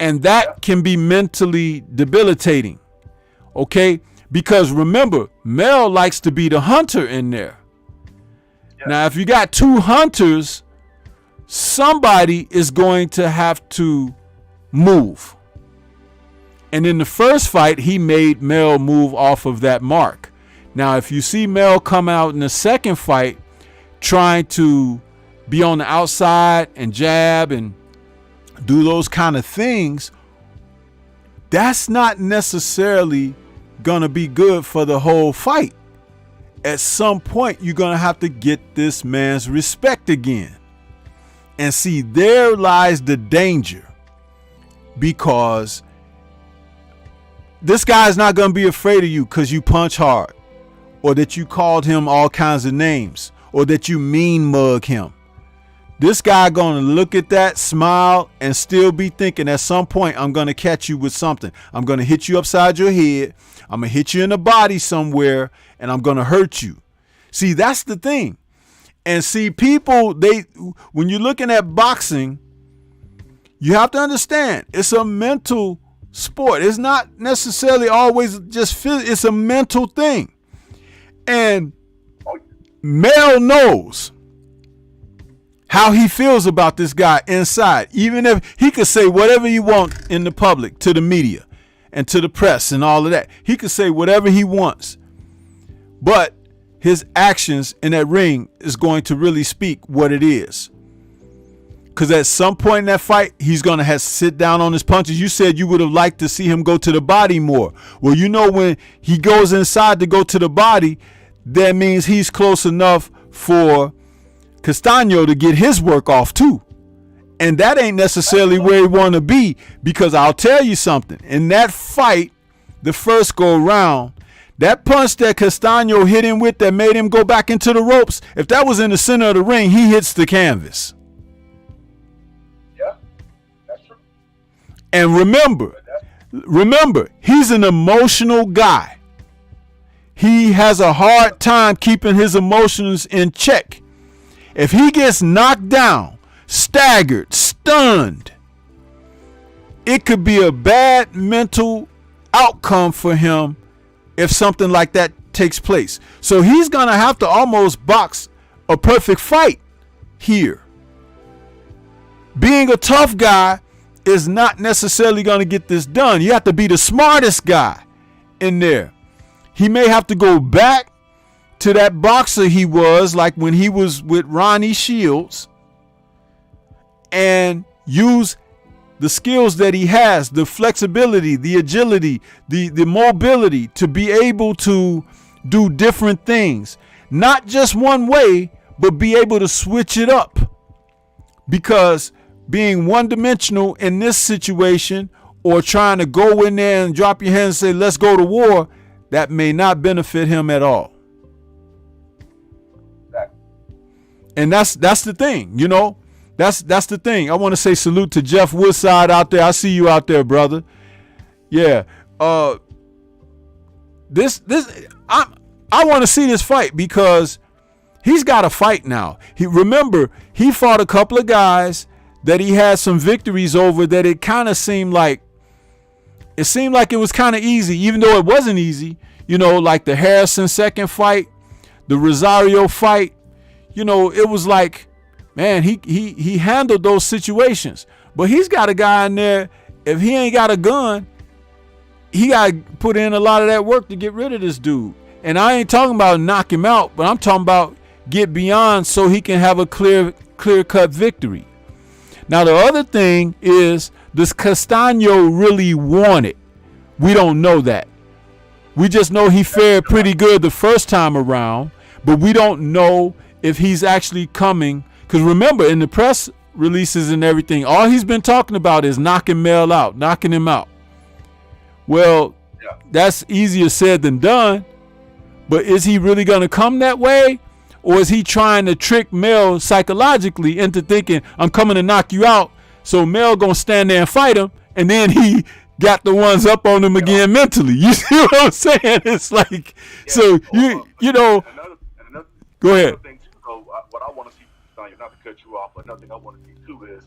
And that can be mentally debilitating. Okay? Because remember, Mel likes to be the hunter in there. Now, if you got two hunters, somebody is going to have to move. And in the first fight, he made Mel move off of that mark. Now, if you see Mel come out in the second fight trying to be on the outside and jab and do those kind of things, that's not necessarily going to be good for the whole fight. At some point, you're going to have to get this man's respect again. And see, there lies the danger, because this guy's not going to be afraid of you because you punch hard, or that you called him all kinds of names, or that you mean mug him. This guy going to look at that, smile, and still be thinking at some point, I'm going to catch you with something. I'm going to hit you upside your head. I'm going to hit you in the body somewhere, and I'm going to hurt you. See, that's the thing. And see, people, when you're looking at boxing, you have to understand it's a mental sport. It's not necessarily always just physical. It's a mental thing. And Mel knows how he feels about this guy inside. Even if he could say whatever he wants in the public, to the media and to the press and all of that. He could say whatever he wants. But his actions in that ring is going to really speak what it is. Because at some point in that fight, he's going to have to sit down on his punches. You said you would have liked to see him go to the body more. Well, when he goes inside to go to the body, that means he's close enough for Castano to get his work off too. And that ain't necessarily where he want to be, because I'll tell you something. In that fight, the first go round, that punch that Castano hit him with that made him go back into the ropes, if that was in the center of the ring, he hits the canvas. Yeah, that's true. And remember, he's an emotional guy. He has a hard time keeping his emotions in check. If he gets knocked down, staggered, stunned, it could be a bad mental outcome for him if something like that takes place. So he's going to have to almost box a perfect fight here. Being a tough guy is not necessarily going to get this done. You have to be the smartest guy in there. He may have to go back to that boxer he was, like when he was with Ronnie Shields, and use the skills that he has, the flexibility, the agility, the mobility to be able to do different things. Not just one way, but be able to switch it up. Because being one-dimensional in this situation, or trying to go in there and drop your hands and say, let's go to war, that may not benefit him at all. Exactly. And that's the thing, you know. That's the thing. I want to say salute to Jeff Woodside out there. I see you out there, brother. Yeah. I want to see this fight because he's got to fight now. Remember, he fought a couple of guys that he had some victories over that it kind of seemed like it was kind of easy, even though it wasn't easy. You know, like the Harrison second fight, the Rosario fight. You know, it was like, man, he handled those situations. But he's got a guy in there, if he ain't got a gun, he got to put in a lot of that work to get rid of this dude. And I ain't talking about knock him out, but I'm talking about get beyond so he can have a clear-cut victory. Now, the other thing is, does Castaño really want it? We don't know that. We just know he fared pretty good the first time around, but we don't know if he's actually coming. Because remember, in the press releases and everything, all he's been talking about is knocking Mel out, knocking him out. Well, that's easier said than done. But is he really going to come that way? Or is he trying to trick Mel psychologically into thinking, I'm coming to knock you out, so Mel going to stand there and fight him, and then he got the ones up on him again mentally. You see what I'm saying? It's like, so you know. Go ahead. What I want to see, not to cut you off, but another thing I want to see too is,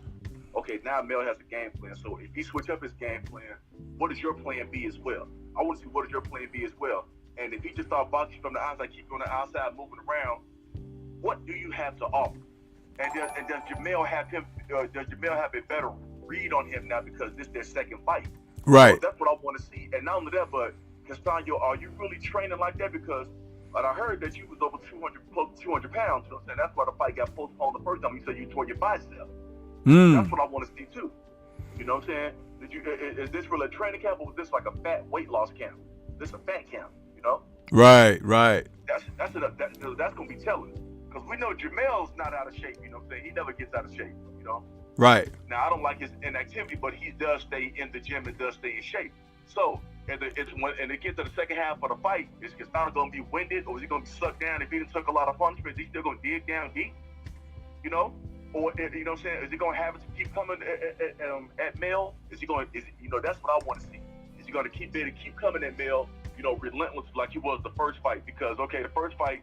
okay, now Mel has a game plan. So if he switch up his game plan, what is your plan B as well? I want to see what is your plan B as well. And if he just start boxing from the outside, keep you on the outside, moving around, what do you have to offer? And does Jamel have a better read on him now because this is their second fight? Right. So that's what I want to see. And not only that, but Castaño, are you really training like that? Because I heard that you was over 200 pounds. You know what I'm saying? That's why the fight got postponed the first time. You said you tore your bicep. That's what I want to see too. You know what I'm saying? Is this really a training camp, or was this like a fat weight loss camp? This a fat camp, you know? Right. That's gonna be telling. Because we know Jamel's not out of shape, you know what I'm saying? He never gets out of shape, you know? Right. Now, I don't like his inactivity, but he does stay in the gym and does stay in shape. So, and it gets to the second half of the fight, is Castaño going to be winded, or is he going to be sucked down? If he didn't took a lot of punishment, is he still going to dig down deep? You know? Or, you know what I'm saying? Is he going to have it to keep coming at Mel? Is he, you know, that's what I want to see. Is he going to keep coming at Mel, you know, relentless like he was the first fight? Because, okay, the first fight,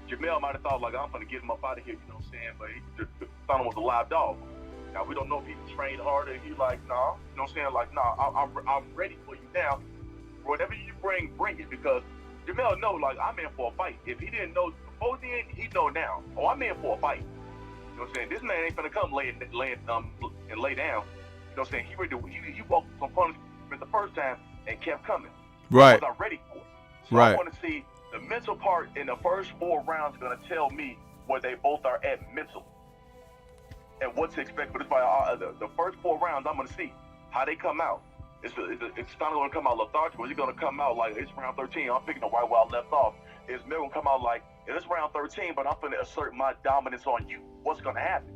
Jamel might have thought, like, I'm going to get him up out of here, you know what I'm saying? But the Castaño was a live dog. Now, we don't know if he trained harder. He like, nah, you know what I'm saying? Like, nah, I'm ready for you now. Whatever you bring it. Because Jamel know, like, I'm in for a fight. If he didn't know before then, he know now. Oh, I'm in for a fight. You know what I'm saying? This man ain't going to come lay down. You know what I'm saying? He walked some punishment the first time and kept coming. Right. I was ready for it. So right. I want to see the mental part in the first 4 rounds going to tell me where they both are at mentally. And what to expect for this fight. The first 4 rounds, I'm going to see how they come out. It's not going to come out lethargic, or is it going to come out like it's round 13? I'm picking up right where I left off. Is Mel going to come out like, it's round 13, but I'm going to assert my dominance on you? What's going to happen?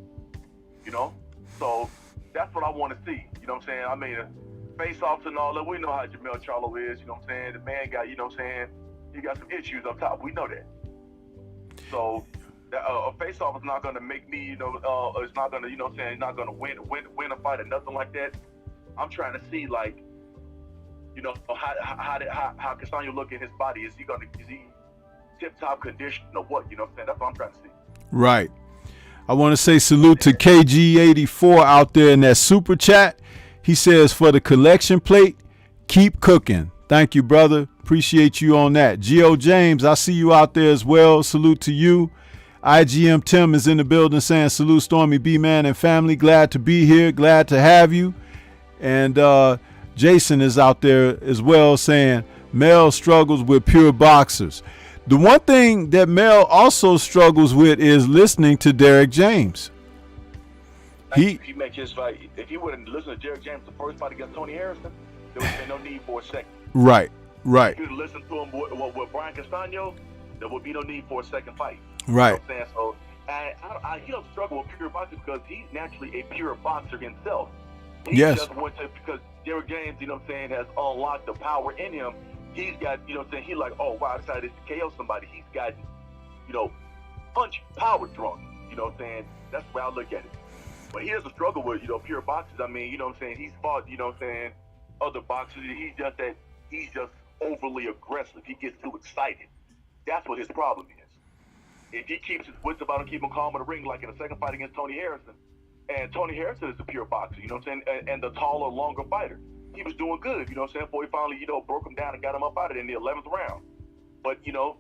You know? So that's what I want to see. You know what I'm saying? I mean, face-offs and all that, we know how Jamel Charlo is. You know what I'm saying? The man got, you know what I'm saying? He got some issues up top. We know that. So a face-off is not going to make me, you know, it's not going to, you know what I'm saying, not going to win a fight or nothing like that. I'm trying to see, like, you know, how Castaño look in his body. Is he tip-top condition or what? You know what I'm saying? That's what I'm trying to see. Right. I want to say salute to KG84 out there in that super chat. He says, for the collection plate, keep cooking. Thank you, brother. Appreciate you on that. Geo James, I see you out there as well. Salute to you. IGM Tim is in the building saying salute Stormy B-Man and family. Glad to be here. Glad to have you. And Jason is out there as well saying Mel struggles with pure boxers. The one thing that Mel also struggles with is listening to Derek James. He make his fight. If he wouldn't listen to Derek James the first fight against Tony Harrison, there would be no need for a second. Right. If you listen to him with Brian Castaño, there would be no need for a second fight. Right. You know what I'm saying? So he don't struggle with pure boxing because he's naturally a pure boxer himself. He Yes. just went to, because Derrick James, you know what I'm saying, has unlocked the power in him. He's got, you know what I'm saying, he's like, oh, wow, I decided to KO somebody. He's gotten, you know, punch power drunk. You know what I'm saying? That's the way I look at it. But he doesn't struggle with, you know, pure boxers. I mean, you know what I'm saying, he's fought, you know what I'm saying, other boxers. He's just overly aggressive. He gets too excited. That's what his problem is. If he keeps his wits about him, keep him calm in the ring, like in the second fight against Tony Harrison, and Tony Harrison is a pure boxer, you know what I'm saying, and the taller, longer fighter. He was doing good, you know what I'm saying, before he finally, you know, broke him down and got him up out of it in the 11th round. But, you know,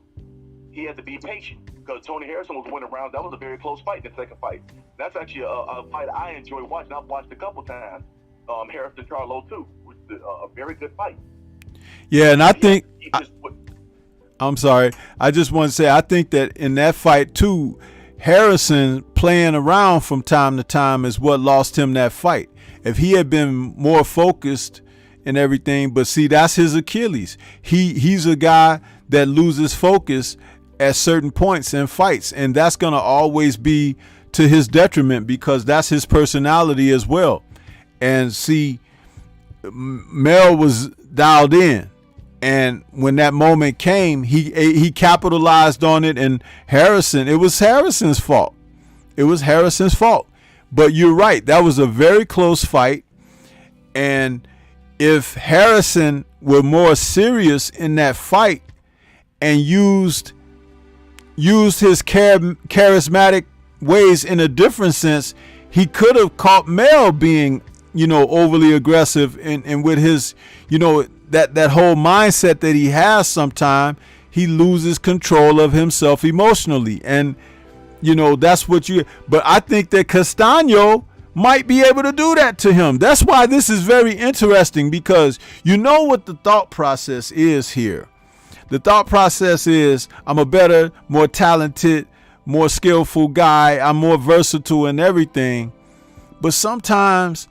he had to be patient, because Tony Harrison was winning rounds. That was a very close fight in the second fight. That's actually a fight I enjoy watching. I've watched a couple times, Harrison Charlo too, which is a very good fight. Yeah, and I think... I'm sorry. I just want to say, I think that in that fight too, Harrison playing around from time to time is what lost him that fight. If he had been more focused and everything, but see, that's his Achilles. He's a guy that loses focus at certain points in fights, and that's going to always be to his detriment, because that's his personality as well. And see, Mel was dialed in. And when that moment came, he capitalized on it. And it was Harrison's fault. It was Harrison's fault. But you're right. That was a very close fight. And if Harrison were more serious in that fight and used his charismatic ways in a different sense, he could have caught Mel being, you know, overly aggressive and with his, you know, that whole mindset that he has. Sometime he loses control of himself emotionally, and you know, that's what but I think that Castaño might be able to do that to him. That's why this is very interesting, because you know what the thought process is here. The thought process is, I'm a better, more talented, more skillful guy. I'm more versatile and everything. But sometimes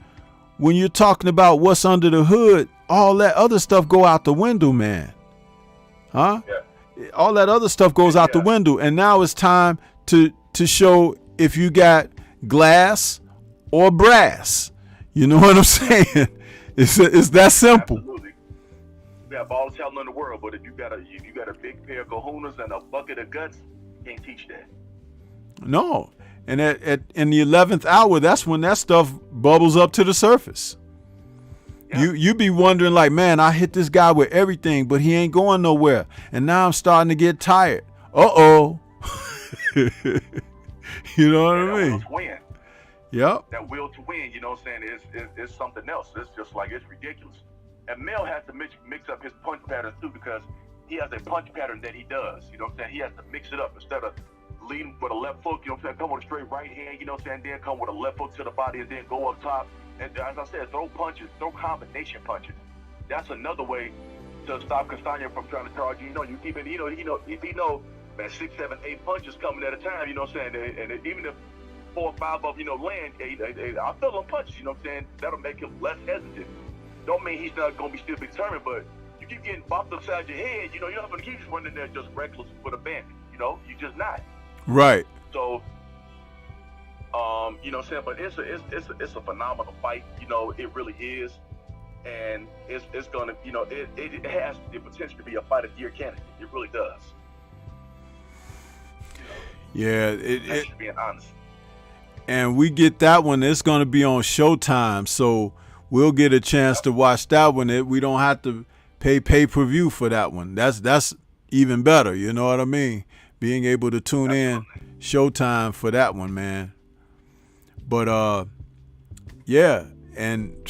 when you're talking about what's under the hood, all that other stuff go out the window, man. Huh? Yeah. All that other stuff goes out the window. And now it's time to show if you got glass or brass. You know what I'm saying? It's that simple. Absolutely. You got all the talent in the world, but if you got a big pair of kahunas and a bucket of guts, you can't teach that. No. And in the 11th hour, that's when that stuff bubbles up to the surface. Yeah. You be wondering, like, man, I hit this guy with everything, but he ain't going nowhere. And now I'm starting to get tired. Uh-oh. You know what I mean? Will to win. Yep. That will to win, you know what I'm saying, is something else. It's just like, it's ridiculous. And Mel has to mix up his punch patterns too, because he has a punch pattern that he does. You know what I'm saying? He has to mix it up instead of leading with a left hook, you know what I'm saying, come with a straight right hand, you know what I'm saying, then come with a left hook to the body and then go up top. And as I said, throw punches, throw combination punches. That's another way to stop Castaño from trying to charge you. You know, you keep it, you know, if he know, man, 6, 7, 8 punches coming at a time, you know what I'm saying, and even if 4 or 5 of, you know, land, I'll feel them punches, you know what I'm saying, that'll make him less hesitant. Don't mean he's not going to be still determined, but you keep getting bopped upside your head, you know, you're not going to keep just running there just reckless with a bandit, you know, you're just not. Right. So, you know what I'm saying, but it's a phenomenal fight, you know, it really is, and it's gonna, you know, it has the potential to be a fight of the year candidate. It really does. You know, yeah, just being honest. And we get that one. It's gonna be on Showtime, so we'll get a chance to watch that one. We don't have to pay-per-view for that one. That's even better. You know what I mean? Being able to tune in Showtime for that one, man. But yeah, and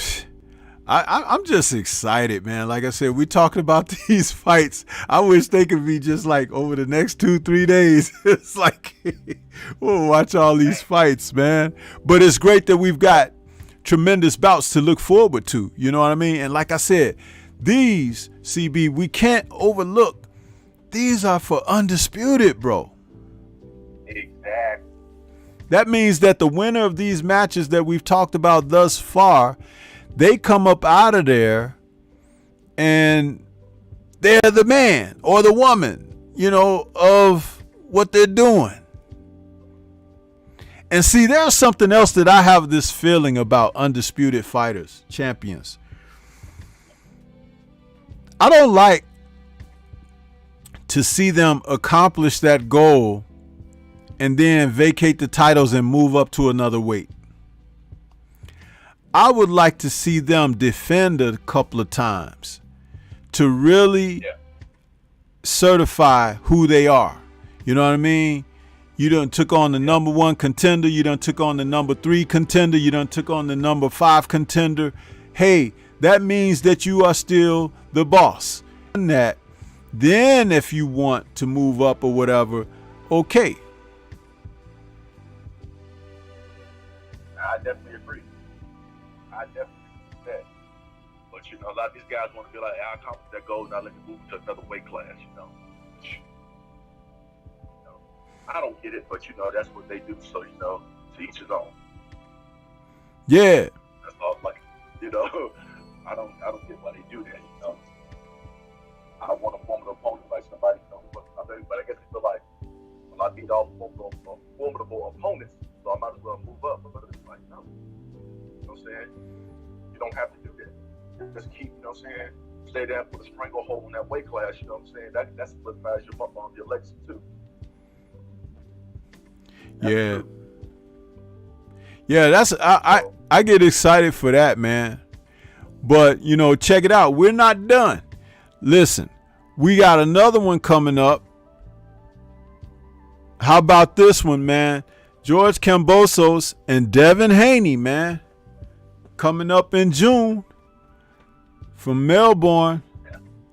I'm just excited, man. Like I said, we're talking about these fights. I wish they could be just like over the next 2-3 days. It's like we'll watch all these fights, man. But it's great that we've got tremendous bouts to look forward to. You know what I mean? And like I said, these, CB, we can't overlook. These are for Undisputed, bro. Exactly. That means that the winner of these matches that we've talked about thus far, they come up out of there and they're the man or the woman, you know, of what they're doing. And see, there's something else that I have this feeling about undisputed fighters, champions. I don't like to see them accomplish that goal and then vacate the titles and move up to another weight. I would like to see them defend a couple of times to really certify who they are. You know what I mean? You done took on the number 1 contender. You done took on the number 3 contender. You done took on the number 5 contender. Hey, that means that you are still the boss. And that, then if you want to move up or whatever, okay. I definitely agree. I definitely agree with that. But, you know, a lot of these guys want to be like, I accomplished that goal, now let me move to another weight class, you know. I don't get it, but, you know, that's what they do. So, you know, to each his own. Yeah. That's all, like, you know, I don't get why they do that, you know. I don't want to form an opponent like somebody, you know, but I guess they feel like a lot of these are formidable opponents, so I might as well move up. But it's like, no. You know what I'm saying? You don't have to do that. Just keep, you know what I'm saying, stay there, put a stranglehold in that weight class, you know what I'm saying? That's what solidifies your bump on your legacy, too. Yeah. Yeah, that's I get excited for that, man. But, you know, check it out. We're not done. Listen, we got another one coming up. How about this one, man? George Kambosos and Devin Haney, man. Coming up in June from Melbourne.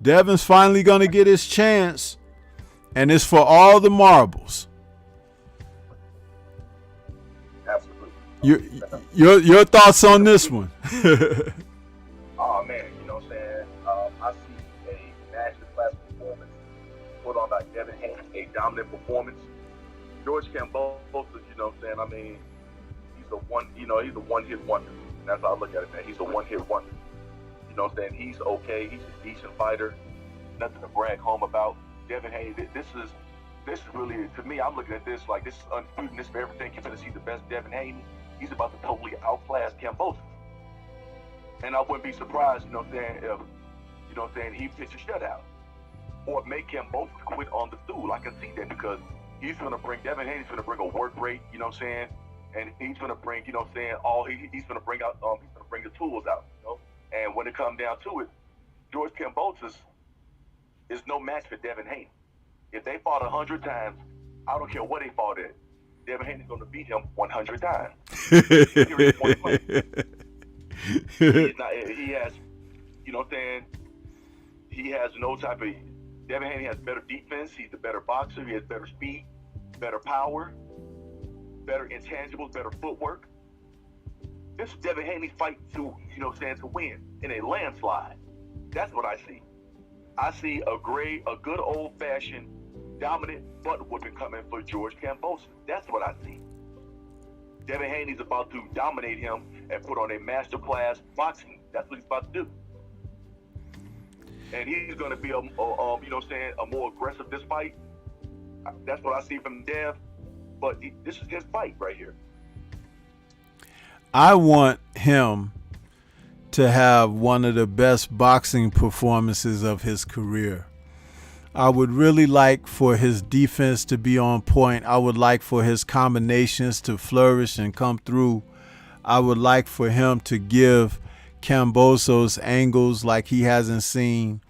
Devin's finally going to get his chance. And it's for all the marbles. Your thoughts on this one? Oh man, you know what I'm saying? I see a masterclass performance put on by Devin Haney, a dominant performance. George Kambosos, you know what I'm saying? I mean, he's a one-hit wonder. That's how I look at it, man. He's a one-hit wonder. You know what I'm saying? He's okay. He's a decent fighter. Nothing to brag home about. Devin Haney, this is really, to me, I'm looking at this like this is undisputed. This for everything. You're going to see the best Devin Haney. He's about to totally outclass Kambosos. And I wouldn't be surprised, you know what I'm saying, if, you know what I'm saying, he pitch a shutout. Or make Kambosos quit on the stool. I can see that because he's going to bring, Devin Haney's going to bring a work rate, you know what I'm saying, and he's going to bring, you know what I'm saying, he's going to bring out, he's going to bring the tools out, you know. And when it comes down to it, George Kambosos is no match for Devin Haney. If they fought 100 times, I don't care what they fought at. Devin Haney's going to beat him 100 times. He has, you know what I'm saying, he has no type of, Devin Haney has better defense, he's a better boxer, he has better speed, better power, better intangibles, better footwork. This is Devin Haney's fight to, you know what I'm saying, to win in a landslide. That's what I see. I see a good old-fashioned dominant butt whooping coming for George Kambosos. That's what I see. Devin Haney's about to dominate him and put on a masterclass boxing. That's what he's about to do. And he's going to be you know what I'm saying, a more aggressive this fight. That's what I see from Dev. But this is his fight right here. I want him to have one of the best boxing performances of his career. I would really like for his defense to be on point. I would like for his combinations to flourish and come through. I would like for him to give Kambosos angles like he hasn't seen,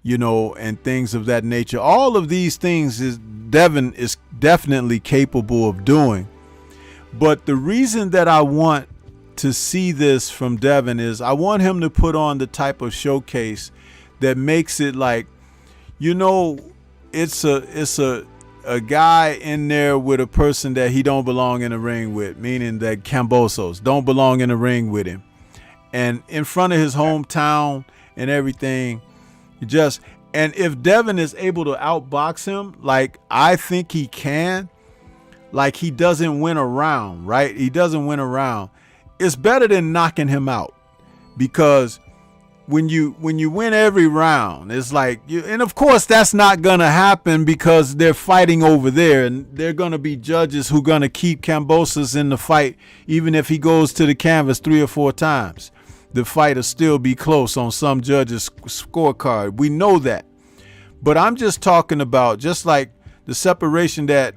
you know, and things of that nature. All of these things Devin is definitely capable of doing. But the reason that I want to see this from Devin is I want him to put on the type of showcase that makes it like, you know, it's a guy in there with a person that he don't belong in the ring with, meaning that Kambosos don't belong in the ring with him. And in front of his hometown and everything, and if Devin is able to outbox him, like I think he can, like he doesn't win a round, right? He doesn't win a round. It's better than knocking him out, because when you win every round, it's like and of course that's not gonna happen because they're fighting over there, and they're gonna be judges who gonna keep Kambosos in the fight, even if he goes to the canvas 3 or 4 times. The fight will still be close on some judge's scorecard. We know that, but I'm just talking about just like the separation that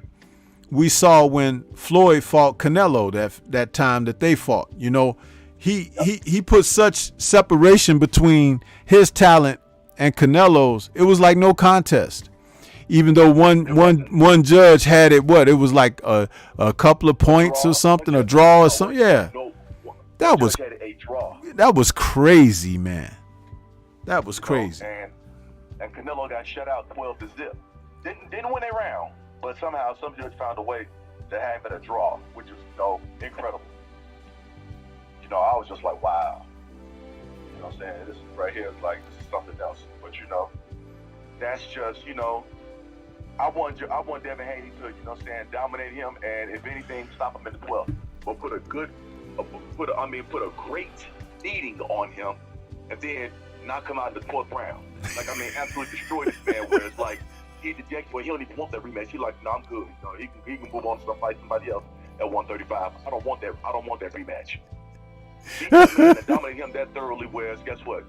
we saw when Floyd fought Canelo that time that they fought. You know, he put such separation between his talent and Canelo's. It was like no contest. Even though one judge had it, it was like a couple of points or something, a draw or something. Yeah, that was crazy, man. That was crazy. And Canelo got shut out 12-0. Didn't win a round, but somehow some judge found a way to have it a draw, which is incredible. I was just like, wow. You know what I'm saying? This right here is like, this is something else. But that's just, I want Devin Haney to, dominate him, and if anything, stop him in the 12th. But put a great beating on him, and then knock him out in the 4th round. Absolutely destroy this man. Where it's like he dejected, he don't even want that rematch. He's like, no, I'm good. He can move on to fight somebody else at 135. I don't want that rematch. He can dominate him that thoroughly. Whereas, guess what?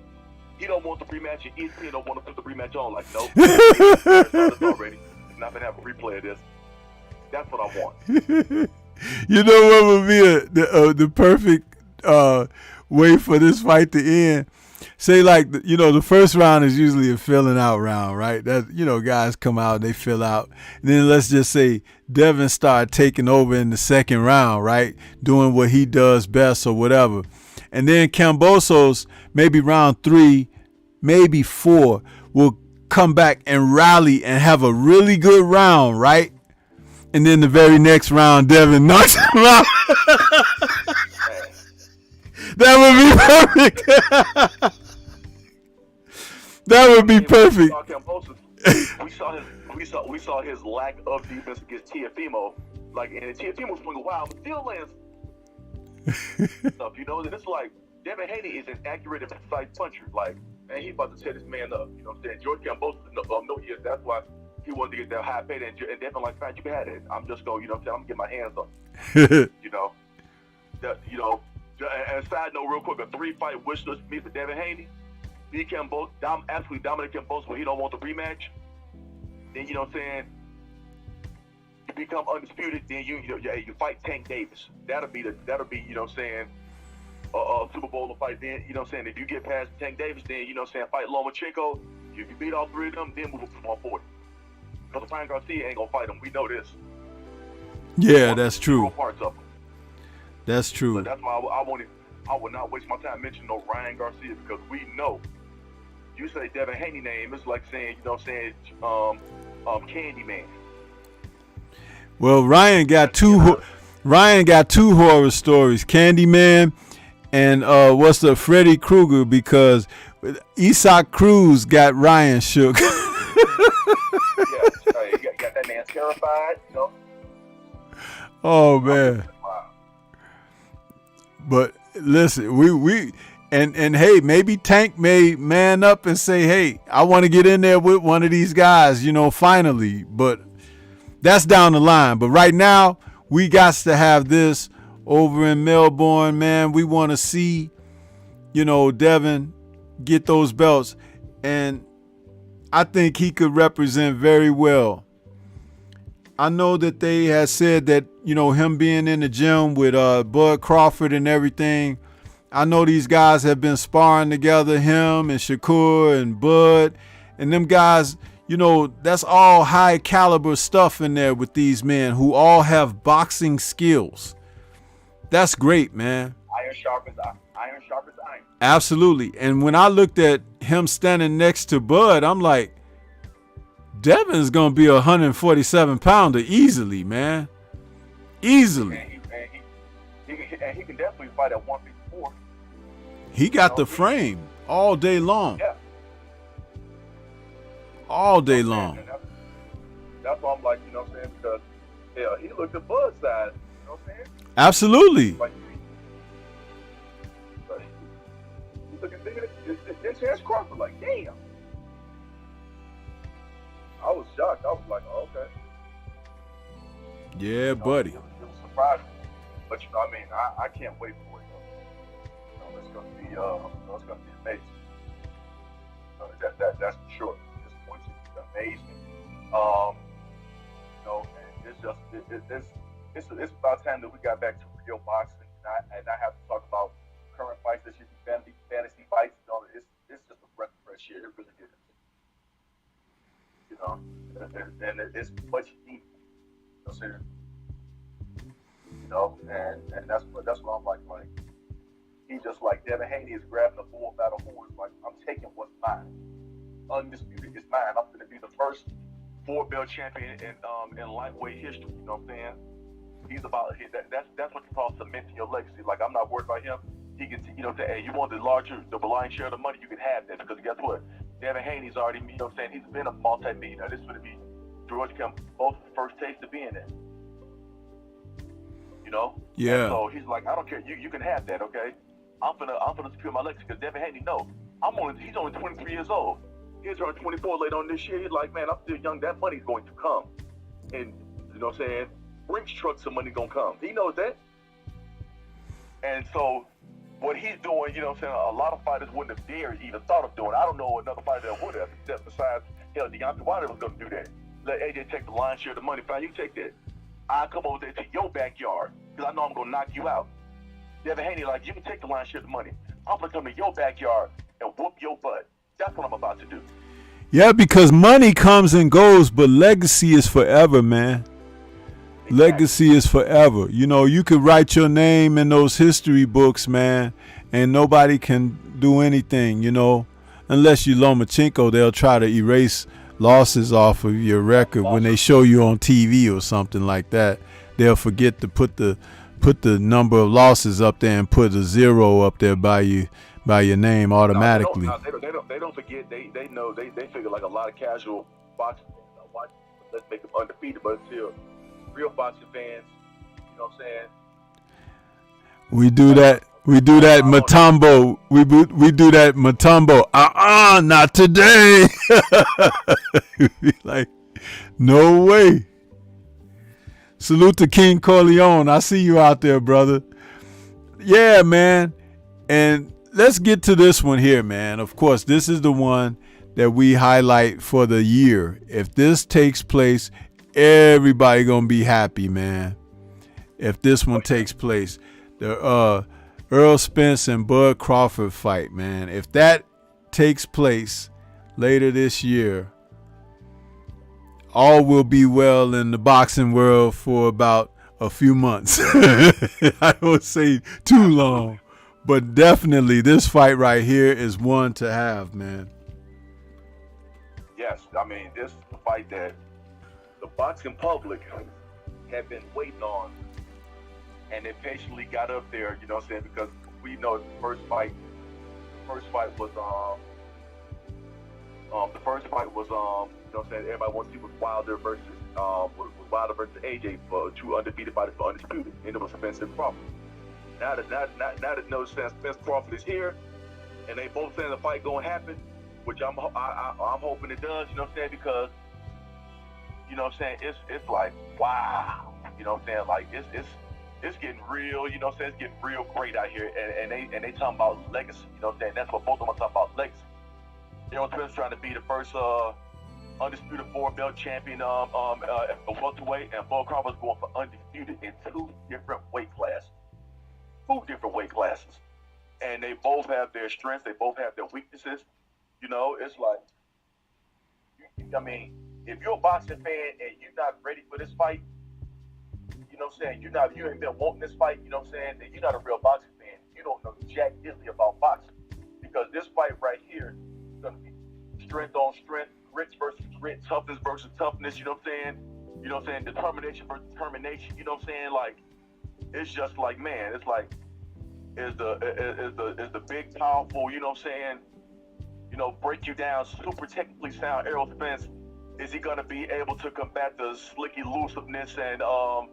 He don't want the rematch, and ESPN don't want to put the rematch on. Like, nope, it's already. Not gonna have a replay of this. That's what I want. You know what would be the perfect way for this fight to end? Say like the first round is usually a filling out round, right? That guys come out, they fill out. And then let's just say Devin start taking over in the second round, right? Doing what he does best or whatever. And then Kambosos, maybe round 3, maybe 4, will come back and rally and have a really good round, right? And then the very next round, Devin knocks him out. That would be perfect. That would be perfect. We saw his lack of defense against Teofimo. And Teofimo swing wild, but still lands stuff. And it's like Devin Haney is an accurate and precise puncher. Man, he about to set this man up. You know what I'm saying? George Kambosos, no, he is. That's why he wanted to get that high pay. And Devin fine, you can have it. I'm just going, I'm gonna get my hands on it. And side note, real quick, a 3-fight wish list for me for Devin Haney. He can absolutely dominate Kambosos when he don't want the rematch. Then you become undisputed. Then you fight Tank Davis. That'll be a Super Bowl fight. Then if you get past Tank Davis, then fight Lomachenko. If you beat all 3 of them, then move up to 140. Because Ryan Garcia ain't gonna fight him. We know this. Yeah, that's true. Parts of him. That's true. But that's why I would not waste my time mentioning no Ryan Garcia, because we know. You say Devin Haney name, it's like saying, Candyman. Well, Ryan got two horror stories, Candyman and what's the Freddy Krueger, because Isaac Cruz got Ryan shook. Yeah, got that man terrified, Oh man. Wow. But listen, we and hey, maybe Tank may man up and say, hey, I want to get in there with one of these guys, finally. But that's down the line. But right now, we got to have this over in Melbourne, man. We want to see, Devin get those belts. And I think he could represent very well. I know that they had said that, him being in the gym with Bud Crawford and everything, I know these guys have been sparring together, him and Shakur and Bud, and them guys, that's all high caliber stuff in there with these men who all have boxing skills. That's great, man. Iron sharpens iron. Iron sharpens iron. Absolutely. And when I looked at him standing next to Bud, I'm like, Devin's going to be a 147-pounder easily, man. Easily. And he can definitely fight at 154. He got the frame all day long. Yeah. All day long. That's why I'm like, because he looked at Bud's side. You know what I'm saying? Absolutely. He's looking bigger. This damn. I was shocked. I was like, oh, okay. Yeah, buddy. It was surprising. But I mean, I can't wait for it. It's gonna be it's gonna be amazing. That's for sure. It's going to be amazing. And it's about time that we got back to real boxing, and I have to talk about current fights that should be fantasy fights. It's just a breath of fresh air. It really is. And it's much needed. And that's what I'm like. He just like Devin Haney is grabbing the bull by the horns. Like, I'm taking what's mine. Undisputed is mine. I'm gonna be the first 4-belt champion in lightweight history. You know what I'm saying? He's about that's what you call cementing your legacy. Like, I'm not worried about him. He can, hey, you want the lion's share of the money, you can have that, because guess what? Devin Haney's already, he's been a multi-millionaire. This is gonna be George Campbell's both first taste of being there. Yeah. And so he's like, I don't care. You can have that, okay? I'm gonna secure my legacy, because Devin Haney, he's only 23 years old. He's turning 24 later on this year. He's like, man, I'm still young. That money's going to come. And, you know what I'm saying? Brinks trucks of money gonna come. He knows that. And so what he's doing, a lot of fighters wouldn't have dared even thought of doing. I don't know another fighter that would have, except besides, Deontay Wilder was gonna do that. Let AJ take the lion's share of the money. Fine, you take that. I come over there to your backyard, because I know I'm gonna knock you out. Devin Haney, like, you can take the lion's share of the money. I'm gonna come to your backyard and whoop your butt. That's what I'm about to do. Yeah, because money comes and goes, but legacy is forever, man. Exactly. Legacy is forever. You could write your name in those history books, man, and nobody can do anything, unless you Lomachenko. They'll try to erase losses off of your record when they show you on TV or something like that. They'll forget to put the number of losses up there and put a 0 up there by your name automatically. No, they don't forget. They know. They figure like a lot of casual boxing fans. Watch, let's make them undefeated. But until real boxing fans, you know what I'm saying? We do that Matumbo. We do that Matumbo. Not today. Like, no way. Salute to King Corleone. I see you out there, brother. Yeah, man. And let's get to this one here, man. Of course, this is the one that we highlight for the year. If this takes place, everybody gonna be happy, man. If this one takes place, the Earl Spence and Bud Crawford fight, man. If that takes place later this year, all will be well in the boxing world for about a few months. I don't say too long, but definitely this fight right here is one to have, man. Yes, I mean, this is the fight that the boxing public have been waiting on, and they patiently got up there, you know what I'm saying, because we know the first fight was you know what I'm saying, everybody wants to see was Wilder versus AJ for two undefeated fighters for Undisputed, and it was Spence and Crawford. Now that no sense Spence Crawford is here, and they both saying the fight gonna happen, which I'm hoping it does, you know what I'm saying, because you know what I'm saying, it's like, wow, you know what I'm saying, like it's getting real, you know what I'm saying, it's getting real great out here, and they talking about legacy, you know what I'm saying, that's what both of them are talking about, legacy. Errol Spence trying to be the first undisputed 4-belt champion at welterweight, and Bud Crawford's going for undisputed in two different weight classes. And they both have their strengths, they both have their weaknesses. You know, it's like, I mean, if you're a boxing fan and you're not ready for this fight, you know what I'm saying, you ain't been wanting this fight, you know what I'm saying, then you're not a real boxing fan. You don't know jack diddly about boxing. Because this fight right here is going to be strength on strength, grit versus grit, toughness versus toughness, you know what I'm saying? You know what I'm saying? Determination versus determination, you know what I'm saying? Like, it's just like, man, it's like, is the big, powerful, you know what I'm saying, you know, break you down, super technically sound Errol Spence, is he going to be able to combat the slick elusiveness and the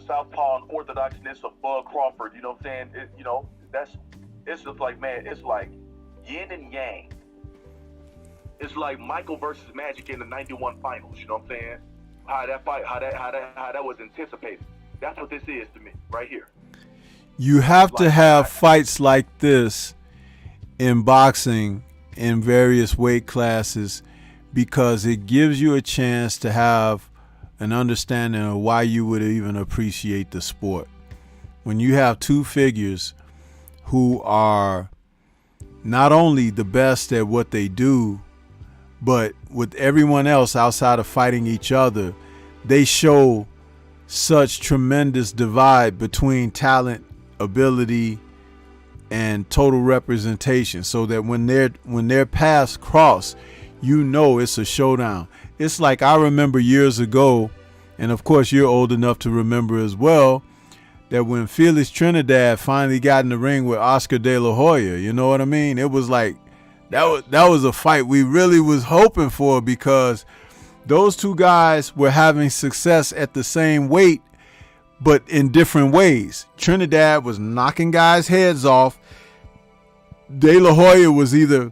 southpaw and orthodoxness of Bud Crawford, you know what I'm saying? It's just like, man, it's like yin and yang. It's like Michael versus Magic in the '91 finals. You know what I'm saying? How that was anticipated. That's what this is to me, right here. You have to have fights like this in boxing in various weight classes because it gives you a chance to have an understanding of why you would even appreciate the sport. When you have two figures who are not only the best at what they do, but with everyone else outside of fighting each other, they show such tremendous divide between talent, ability, and total representation, so that when their paths cross, you know it's a showdown. It's like I remember years ago, and of course you're old enough to remember as well, that when Felix Trinidad finally got in the ring with Oscar De La Hoya, you know what I mean? It was like that was a fight we really was hoping for, because those two guys were having success at the same weight, but in different ways. Trinidad was knocking guys' heads off. De La Hoya was either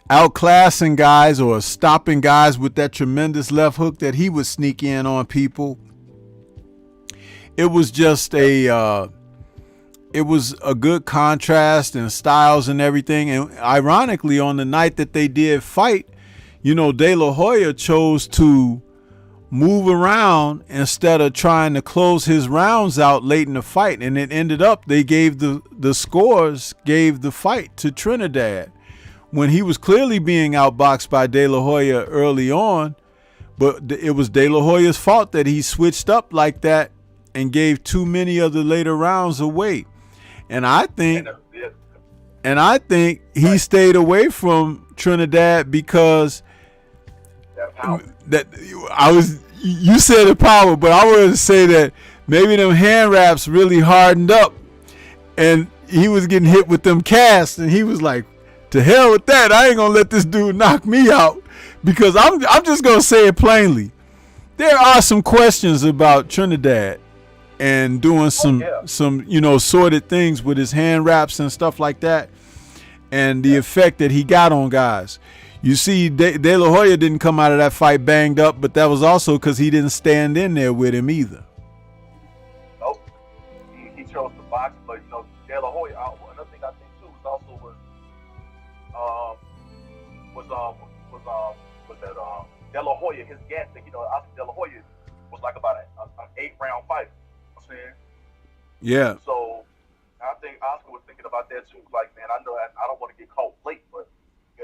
outclassing guys or stopping guys with that tremendous left hook that he would sneak in on people. It was just it was a good contrast in styles and everything. And ironically, on the night that they did fight, you know, De La Hoya chose to move around instead of trying to close his rounds out late in the fight. And it ended up, they gave the scores, gave the fight to Trinidad when he was clearly being outboxed by De La Hoya early on. But it was De La Hoya's fault that he switched up like that and gave too many of the later rounds away. And I think he stayed away from Trinidad because you said the power, but I wanted to say that maybe them hand wraps really hardened up and he was getting hit with them casts, and he was like, to hell with that. I ain't gonna let this dude knock me out, because I'm just gonna say it plainly. There are some questions about Trinidad and doing some sordid things with his hand wraps and stuff like that, and the effect that he got on guys. You see, De La Hoya didn't come out of that fight banged up, but that was also because he didn't stand in there with him either. Nope. He chose to box, but De La Hoya. Another thing I think too was that De La Hoya, his gas thing. Oscar De La Hoya was like about an 8-round fight. You know what I'm saying? Yeah. So I think Oscar was thinking about that too. Like, man, I know I don't want to get caught late, but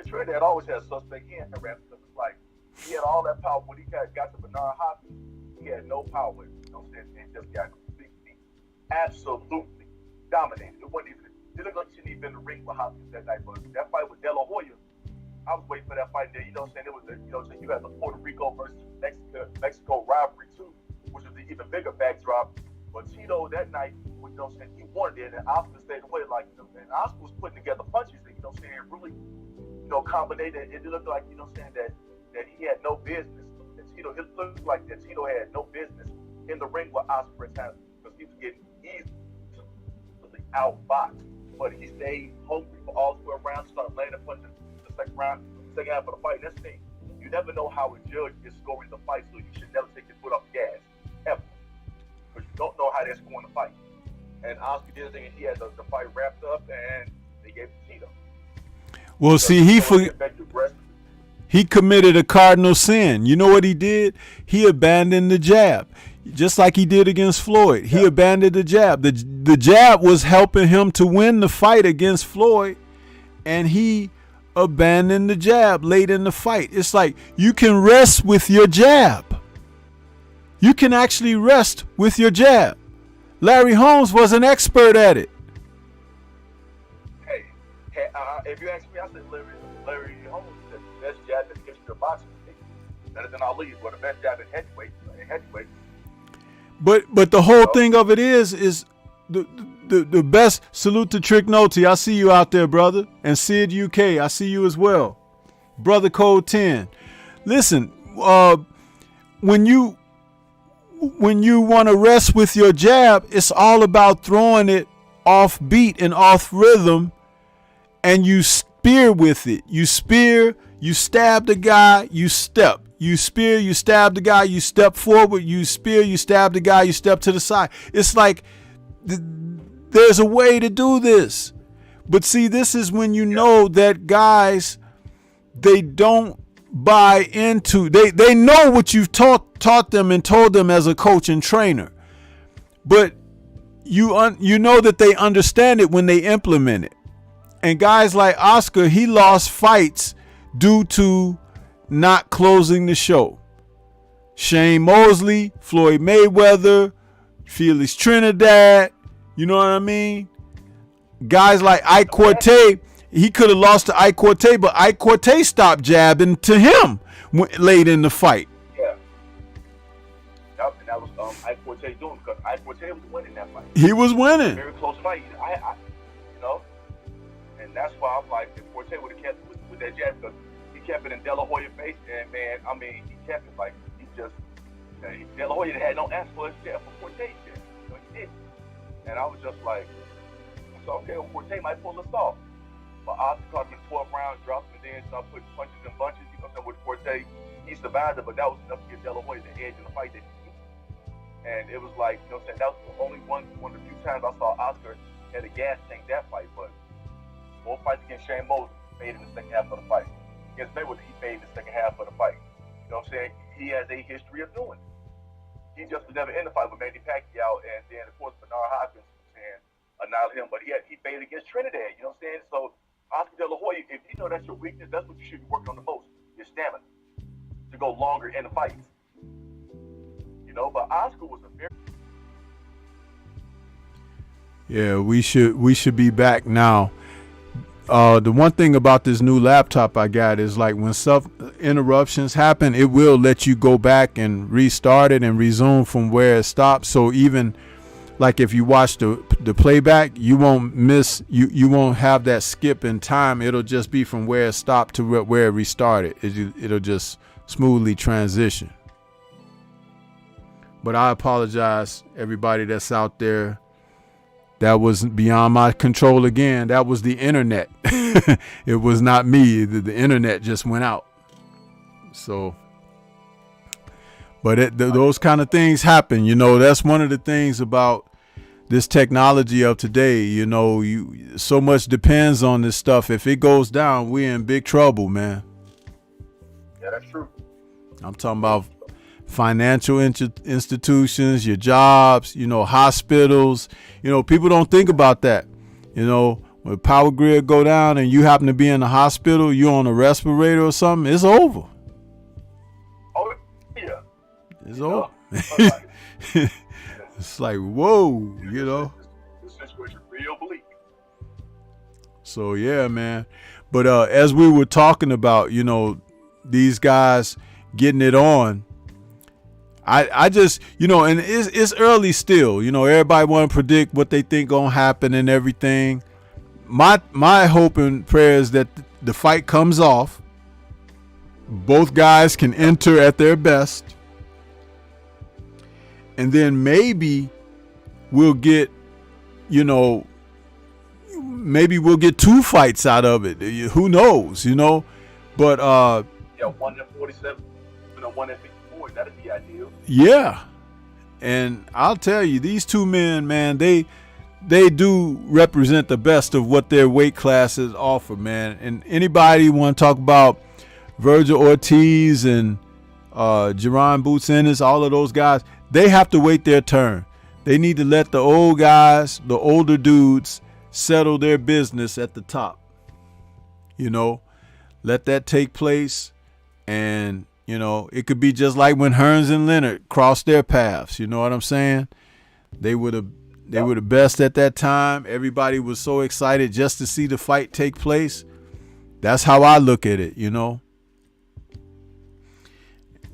Trinidad always had suspect hand wraps. It was like he had all that power when he got to Bernard Hopkins. He had no power, and just got completely, absolutely dominated. It wasn't even. It looked like he shouldn't even been in the ring with Hopkins that night. But that fight with De La Hoya, I was waiting for that fight there. You know what I'm saying? It was you had the Puerto Rico versus Mexico rivalry too, which was the even bigger backdrop. But Tito that night, he wanted it, and Oscar stayed away. Like, and Oscar was putting together punches that really. Combinated. It looked like, that he had no business. It looked like that Tito had no business in the ring with Oscar at times, because he was getting easily outboxed. But he stayed hungry for all 12 rounds, started laying a punch in the second half of the fight. That's the thing. You never know how a judge is scoring the fight, so you should never take your foot off the gas, ever. Because you don't know how they're scoring the fight. And Oscar did think he had the fight wrapped up, and they gave it to Tito. Well, see, he committed a cardinal sin. You know what he did? He abandoned the jab, just like he did against Floyd. He abandoned the jab. The jab was helping him to win the fight against Floyd, and he abandoned the jab late in the fight. It's like you can rest with your jab. You can actually rest with your jab. Larry Holmes was an expert at it. If you ask me, I said Larry Holmes is the best jab in the history of boxing. Better than Ali, but the best jab in heavyweight. But the whole thing of it is the best. Salute to Trick Noty. I see you out there, brother. And Sid UK, I see you as well. Brother Code 10. Listen, when you want to rest with your jab, it's all about throwing it off beat and off rhythm, and you spear with it. You spear, you stab the guy, you step. You spear, you stab the guy, you step forward. You spear, you stab the guy, you step to the side. It's like there's a way to do this. But see, this is when you know that guys, they don't buy into, they know what you've taught them and told them as a coach and trainer. But you know that they understand it when they implement it. And guys like Oscar, he lost fights due to not closing the show. Shane Mosley, Floyd Mayweather, Felix Trinidad, you know what I mean? Guys like Ike Corte, he could have lost to Ike Corte, but Ike Corte stopped jabbing to him late in the fight. Yeah. And that was Ike Corte doing, because Ike Corte was winning that fight. He was winning. Very close fight. I you know, and that's why I'm like, if Corte would have kept with that jab, because he kept it in De La Hoya's face, and man, I mean, he kept it like, he just, De La Hoya had no answer for his jab for Corte's jab. You know, he did. And I was just like, so okay, well, Corte might pull us off. But Oscar caught him in the 12th round, dropped him, and then started putting punches and bunches. You know what I'm saying? With Corte, he survived it, but that was enough to give De La Hoya the edge in the fight that he needed. And it was like, you know what I'm saying? That was the only one of the few times I saw Oscar had a gas tank that fight. But both fights against Shane Mosley, he faded in the second half of the fight. Against Mayweather, he faded in the second half of the fight. You know what I'm saying? He has a history of doing it. He just was never in the fight with Manny Pacquiao, and then, of course, Bernard Hopkins and annihilated him, but he faded against Trinidad, you know what I'm saying? So Oscar De La Hoya, if you know that's your weakness, that's what you should be working on the most, your stamina, to go longer in the fights. You know, but Oscar was a very... Yeah, we should be back now. The one thing about this new laptop I got is like when interruptions happen, it will let you go back and restart it and resume from where it stopped. So even like if you watch the playback, you won't miss, you won't have that skip in time. It'll just be from where it stopped to where it restarted. It'll just smoothly transition. But I apologize, everybody that's out there. That was beyond my control again. That was the internet. It was not me. The internet just went out. So, but those kind of things happen. You know, that's one of the things about this technology of today. You know, so much depends on this stuff. If it goes down, we're in big trouble, man. Yeah, that's true. I'm talking about financial institutions, your jobs, you know, hospitals. You know, people don't think about that. You know, when power grid go down and you happen to be in the hospital, you're on a respirator or something, it's over. Oh, yeah. It's over. It's like, whoa, you know. The situation real bleak. So, yeah, man. But as we were talking about, you know, these guys getting it on, I just, you know, and it's early still. You know, everybody want to predict what they think gonna happen and everything. My hope and prayer is that the fight comes off. Both guys can enter at their best. And then maybe we'll get, you know, maybe we'll get 2 fights out of it. Who knows, you know? But yeah, 1 at 47, you know, 1 at 54, that'd be ideal. Yeah. And I'll tell you, these two men, man, they do represent the best of what their weight classes offer, man. And anybody want to talk about Virgil Ortiz and Jaron Boots Ennis, all of those guys, they have to wait their turn. They need to let the old guys, the older dudes, settle their business at the top. You know, let that take place. And, you know, it could be just like when Hearns and Leonard crossed their paths. You know what I'm saying? They were the best at that time. Everybody was so excited just to see the fight take place. That's how I look at it, you know.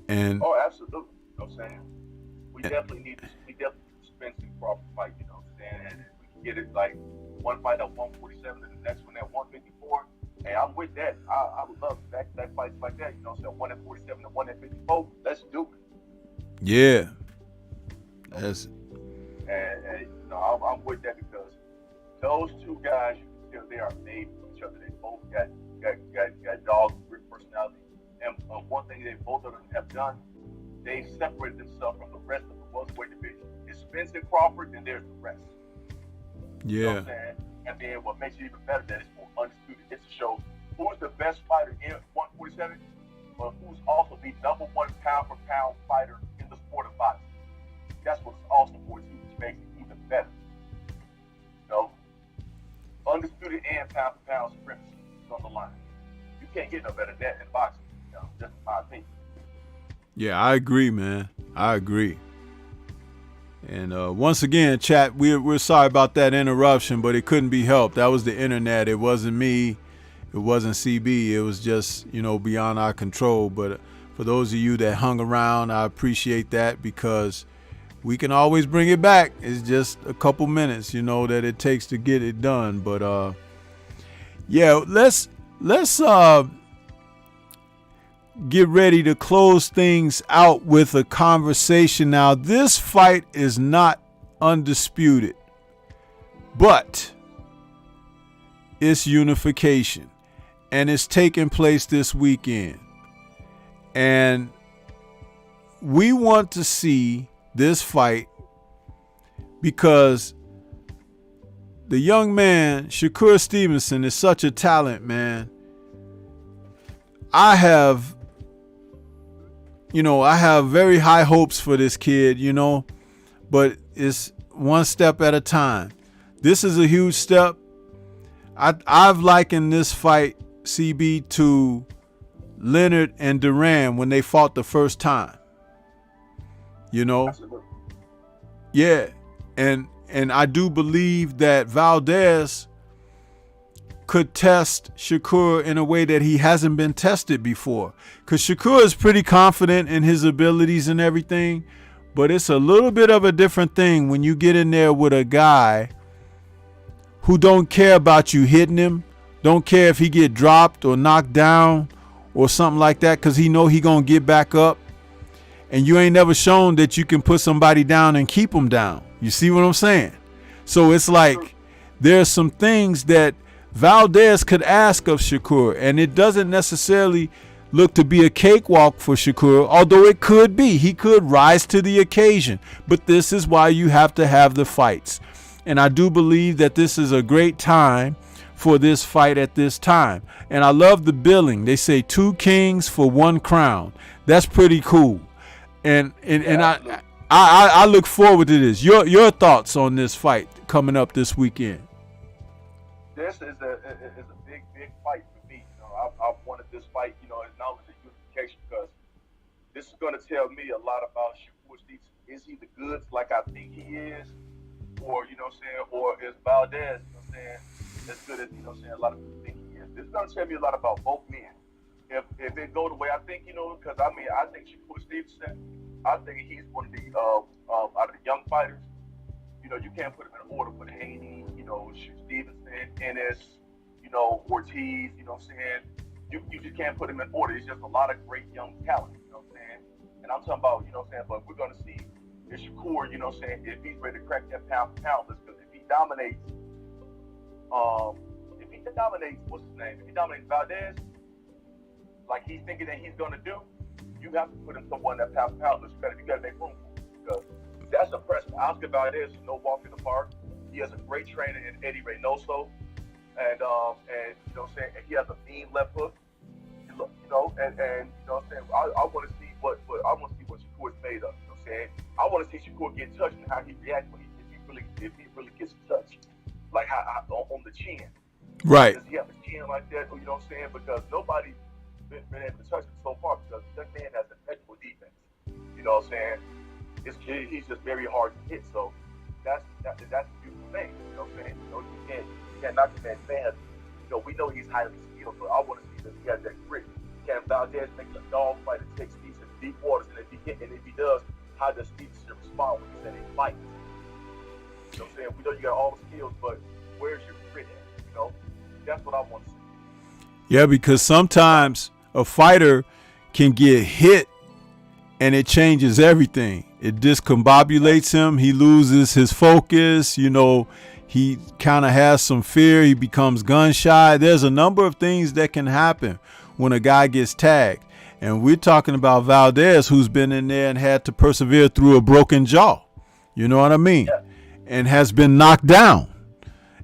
And oh, absolutely. You know what I'm saying? We definitely need to spend some proper fight, you know what I'm saying? And we can get it like one fight at 147 and the next one at 154. Hey, I'm with that. I would love that fights like that, you know what I'm saying? 1 at 47 and 1 at 54. Let's do it. yeah. That's And you know, I'm with that because those two guys, you can tell they are made for each each other. They both got dogs with great personality. And one thing they both of them have done, they separated themselves from the rest of the welterweight division. It's Spence and Crawford, and there's the rest. Yeah. You know what I'm saying? And then what makes it even better that it's more undisputed. It's to show who's the best fighter in 147, but who's also the number one pound for pound fighter in the sport of boxing. That's what's awesome for it too, which makes it even better. You know, undisputed and pound for pound supremacy is on the line. You can't get no better than that in boxing. You know, just in my opinion. Yeah, I agree, man. I agree. And once again, chat, we're sorry about that interruption, but it couldn't be helped. That was the internet. It wasn't me. It wasn't CB. It was just, beyond our control. But for those of you that hung around, I appreciate that, because we can always bring it back. It's just a couple minutes, that it takes to get it done. But yeah, let's get ready to close things out with a conversation. Now, this fight is not undisputed, but it's unification, and it's taking place this weekend. And we want to see this fight because the young man, Shakur Stevenson, is such a talent, man. I have very high hopes for this kid, but it's one step at a time. This is a huge step. I've likened this fight, CB, to Leonard and Duran when they fought the first time. Absolutely. Yeah. And I do believe that Valdez could test Shakur in a way that he hasn't been tested before. Because Shakur is pretty confident in his abilities and everything, but it's a little bit of a different thing when you get in there with a guy who don't care about you hitting him, don't care if he get dropped or knocked down or something like that, because he know he gonna get back up. And you ain't never shown that you can put somebody down and keep them down. You see what I'm saying? So it's like there's some things that Valdez could ask of Shakur, and it doesn't necessarily look to be a cakewalk for Shakur, although it could be. He could rise to the occasion, but this is why you have to have the fights. And I do believe that this is a great time for this fight at this time. And I love the billing. They say 2 kings for 1 crown. That's pretty cool. And I look forward to this. Your thoughts on this fight coming up this weekend? This is a big fight for me. I wanted this fight, as not only the unification, because this is going to tell me a lot about Shakur Stevenson. Is he the goods like I think he is, or or is Valdez, as good as a lot of people think he is? This is going to tell me a lot about both men. If it go the way I think, because I think Shakur Stevenson, I think he's one of the out of the young fighters. You can't put him in order with Haney, Stevenson, Ennis, Ortiz, You just can't put him in order. It's just a lot of great young talent, And I'm talking about, but we're going to see if Shakur, if he's ready to crack that pound for pound list, because if he dominates, what's his name? If he dominates Valdez, like he's thinking that he's going to do, you have to put him someone that pound for pound list. You got to make room for him, because that's impressive. Oscar Valdez is no walk in the park. He has a great trainer in Eddie Reynoso, and he has a mean left hook. I want to see what Shakur's made of. I want to see Shakur get touched and how he reacts when if he really gets touched, like how on the chin. Right. Does he have a chin like that? Because nobody's been able to touch him so far, because that man has impeccable defense. He's just very hard to hit. So that's a beautiful thing. You can't knock the man's man. We know he's highly skilled, but I want to see that he has that grit. Can Valdez make a dog fight and take Stevenson to deep waters? And if he does, how does Stevenson respond when he's in a fight? We know you got all the skills, but where's your grit at? That's what I want to see. Yeah, because sometimes a fighter can get hit and it changes everything. It discombobulates him. He loses his focus. He kind of has some fear. He becomes gun shy. There's a number of things that can happen when a guy gets tagged. And we're talking about Valdez, who's been in there and had to persevere through a broken jaw. You know what I mean? Yeah. And has been knocked down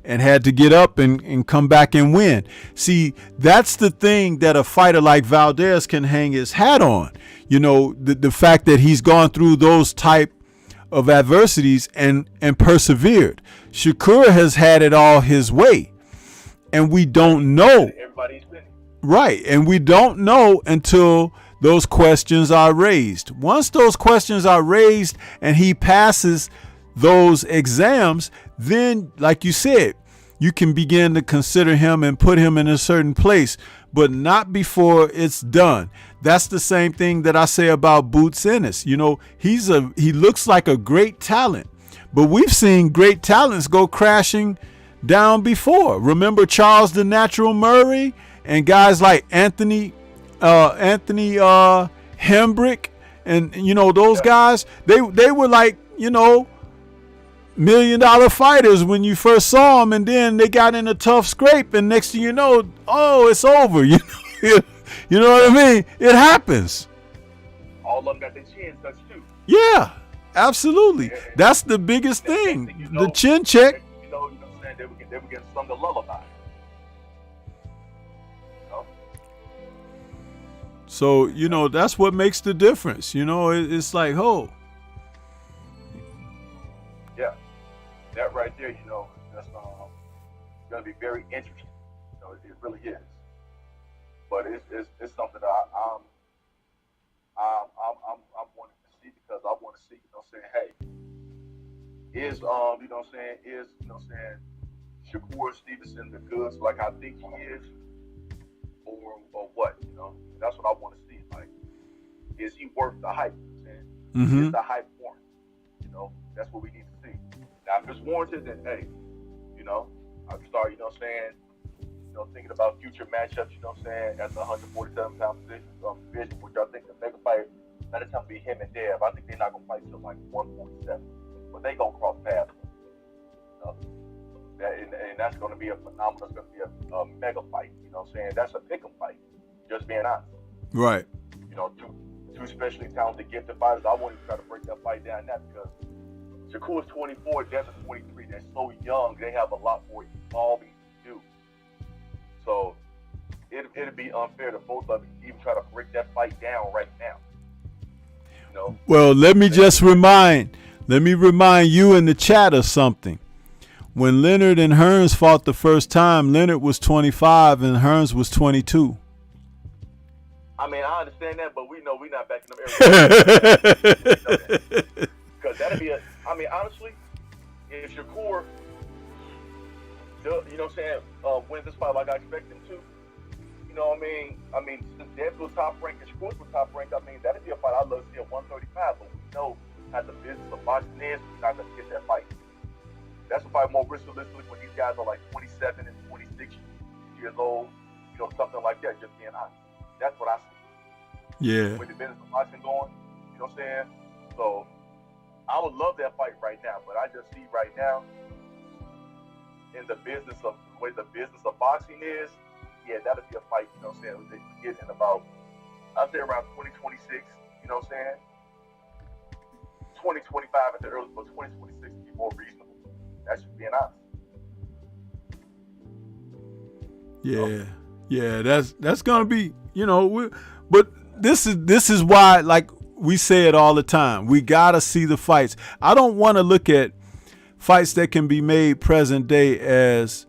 and had to get up and come back and win. See, that's the thing that a fighter like Valdez can hang his hat on. You know, the fact that he's gone through those type of adversities and persevered. Shakur has had it all his way, and we don't know. Everybody's winning. Right, and we don't know until those questions are raised. Once those questions are raised and he passes those exams, then, like you said, you can begin to consider him and put him in a certain place, but not before it's done. That's the same thing that I say about Boots Ennis. You know, he looks like a great talent, but we've seen great talents go crashing down before. Remember Charles the Natural Murray and guys like Anthony Hembrick, and you know those guys. They were like, you know, $1 million fighters when you first saw them, and then they got in a tough scrape, and next thing you know, oh, it's over. You know what I mean? It happens. All of them got their chins touched too. Yeah, absolutely. That's the biggest thing. You know, the chin check. You know what I'm saying? They were getting sung a lullaby. You know? So, you know, that's what makes the difference. You know, it's like, oh. Yeah. That right there, you know, that's going to be very interesting. You know, it really is. But it's something that I'm wanting to see, because I want to see, you know what I'm saying, hey, is, you know what I'm saying, is, you know what I'm saying, Shakur Stevenson the goods like I think he is, or what, you know? That's what I want to see. Like, is he worth the hype? You know what I'm saying? Mm-hmm. Is the hype warranted? You know, that's what we need to see. Now, if it's warranted, then hey, you know, I can start, you know what I'm saying, thinking about future matchups, you know what I'm saying, at the 147-pound division, which I think the mega fight, by the time be him and Dev, I think they're not going to fight till like 147, but they going to cross paths. You know? And that's going to be a phenomenal, it's going to be a mega fight, you know what I'm saying? That's a pick'em fight, just being honest. Right. You know, two especially talented, gifted fighters. I won't even try to break that fight down now, because Shakur is 24, Dev is 23. They're so young, they have a lot more evolving to do. So it'd be unfair to both of them to even try to break that fight down right now. You know? Well, let me remind you in the chat of something. When Leonard and Hearns fought the first time, Leonard was 25 and Hearns was 22. I mean, I understand that, but we know we're not backing them every because that'd be honestly, if Shakur, you know what I'm saying, wins this fight like I expect him to, you know what I mean, since Dev's was top ranked and Shakur's was top ranked, I mean, that'd be a fight I'd love to see at 135, but we know how the business of boxing is, we're not going to get that fight. That's a fight more realistic when these guys are like 27 and 26 years old, you know, something like that, just being honest. That's what I see. Yeah. With the business of boxing going, you know what I'm saying? So, I would love that fight right now, but I just see right now, in the business of the way the business of boxing is, yeah, that'll be a fight, you know what I'm saying, they can get in about, I'd say around 2026, you know what I'm saying? 2025 at the earliest, but 2026 to be more reasonable. That's just being honest. Yeah. Yeah, that's gonna be, you know, but this is why, like we say it all the time, we gotta see the fights. I don't want to look at fights that can be made present day as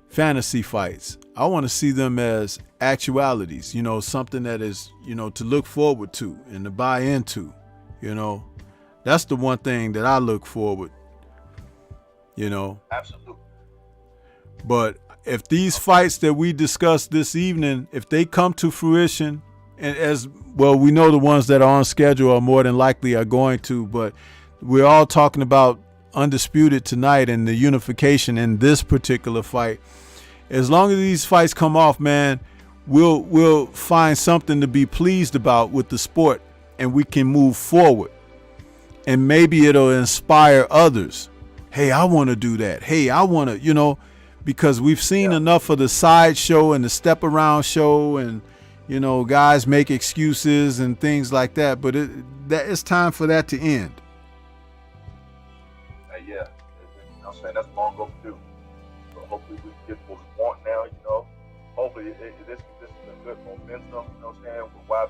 fantasy fights. I want to see them as actualities, you know, something that is, you know, to look forward to and to buy into, you know. That's the one thing that I look forward, you know. Absolutely. But if these fights that we discussed this evening, if they come to fruition, and as well, we know the ones that are on schedule are more than likely are going to, but we're all talking about Undisputed tonight and the unification in this particular fight. As long as these fights come off, man, we'll find something to be pleased about with the sport, and we can move forward. And maybe it'll inspire others. hey, I want to do that. Hey, I want to, because we've seen enough of the sideshow and the step around show, and guys make excuses and things like that. But it's time for that to end. Yeah, I'm saying that's long overdue. So hopefully we can get what we want now. Hopefully this is a good momentum. Why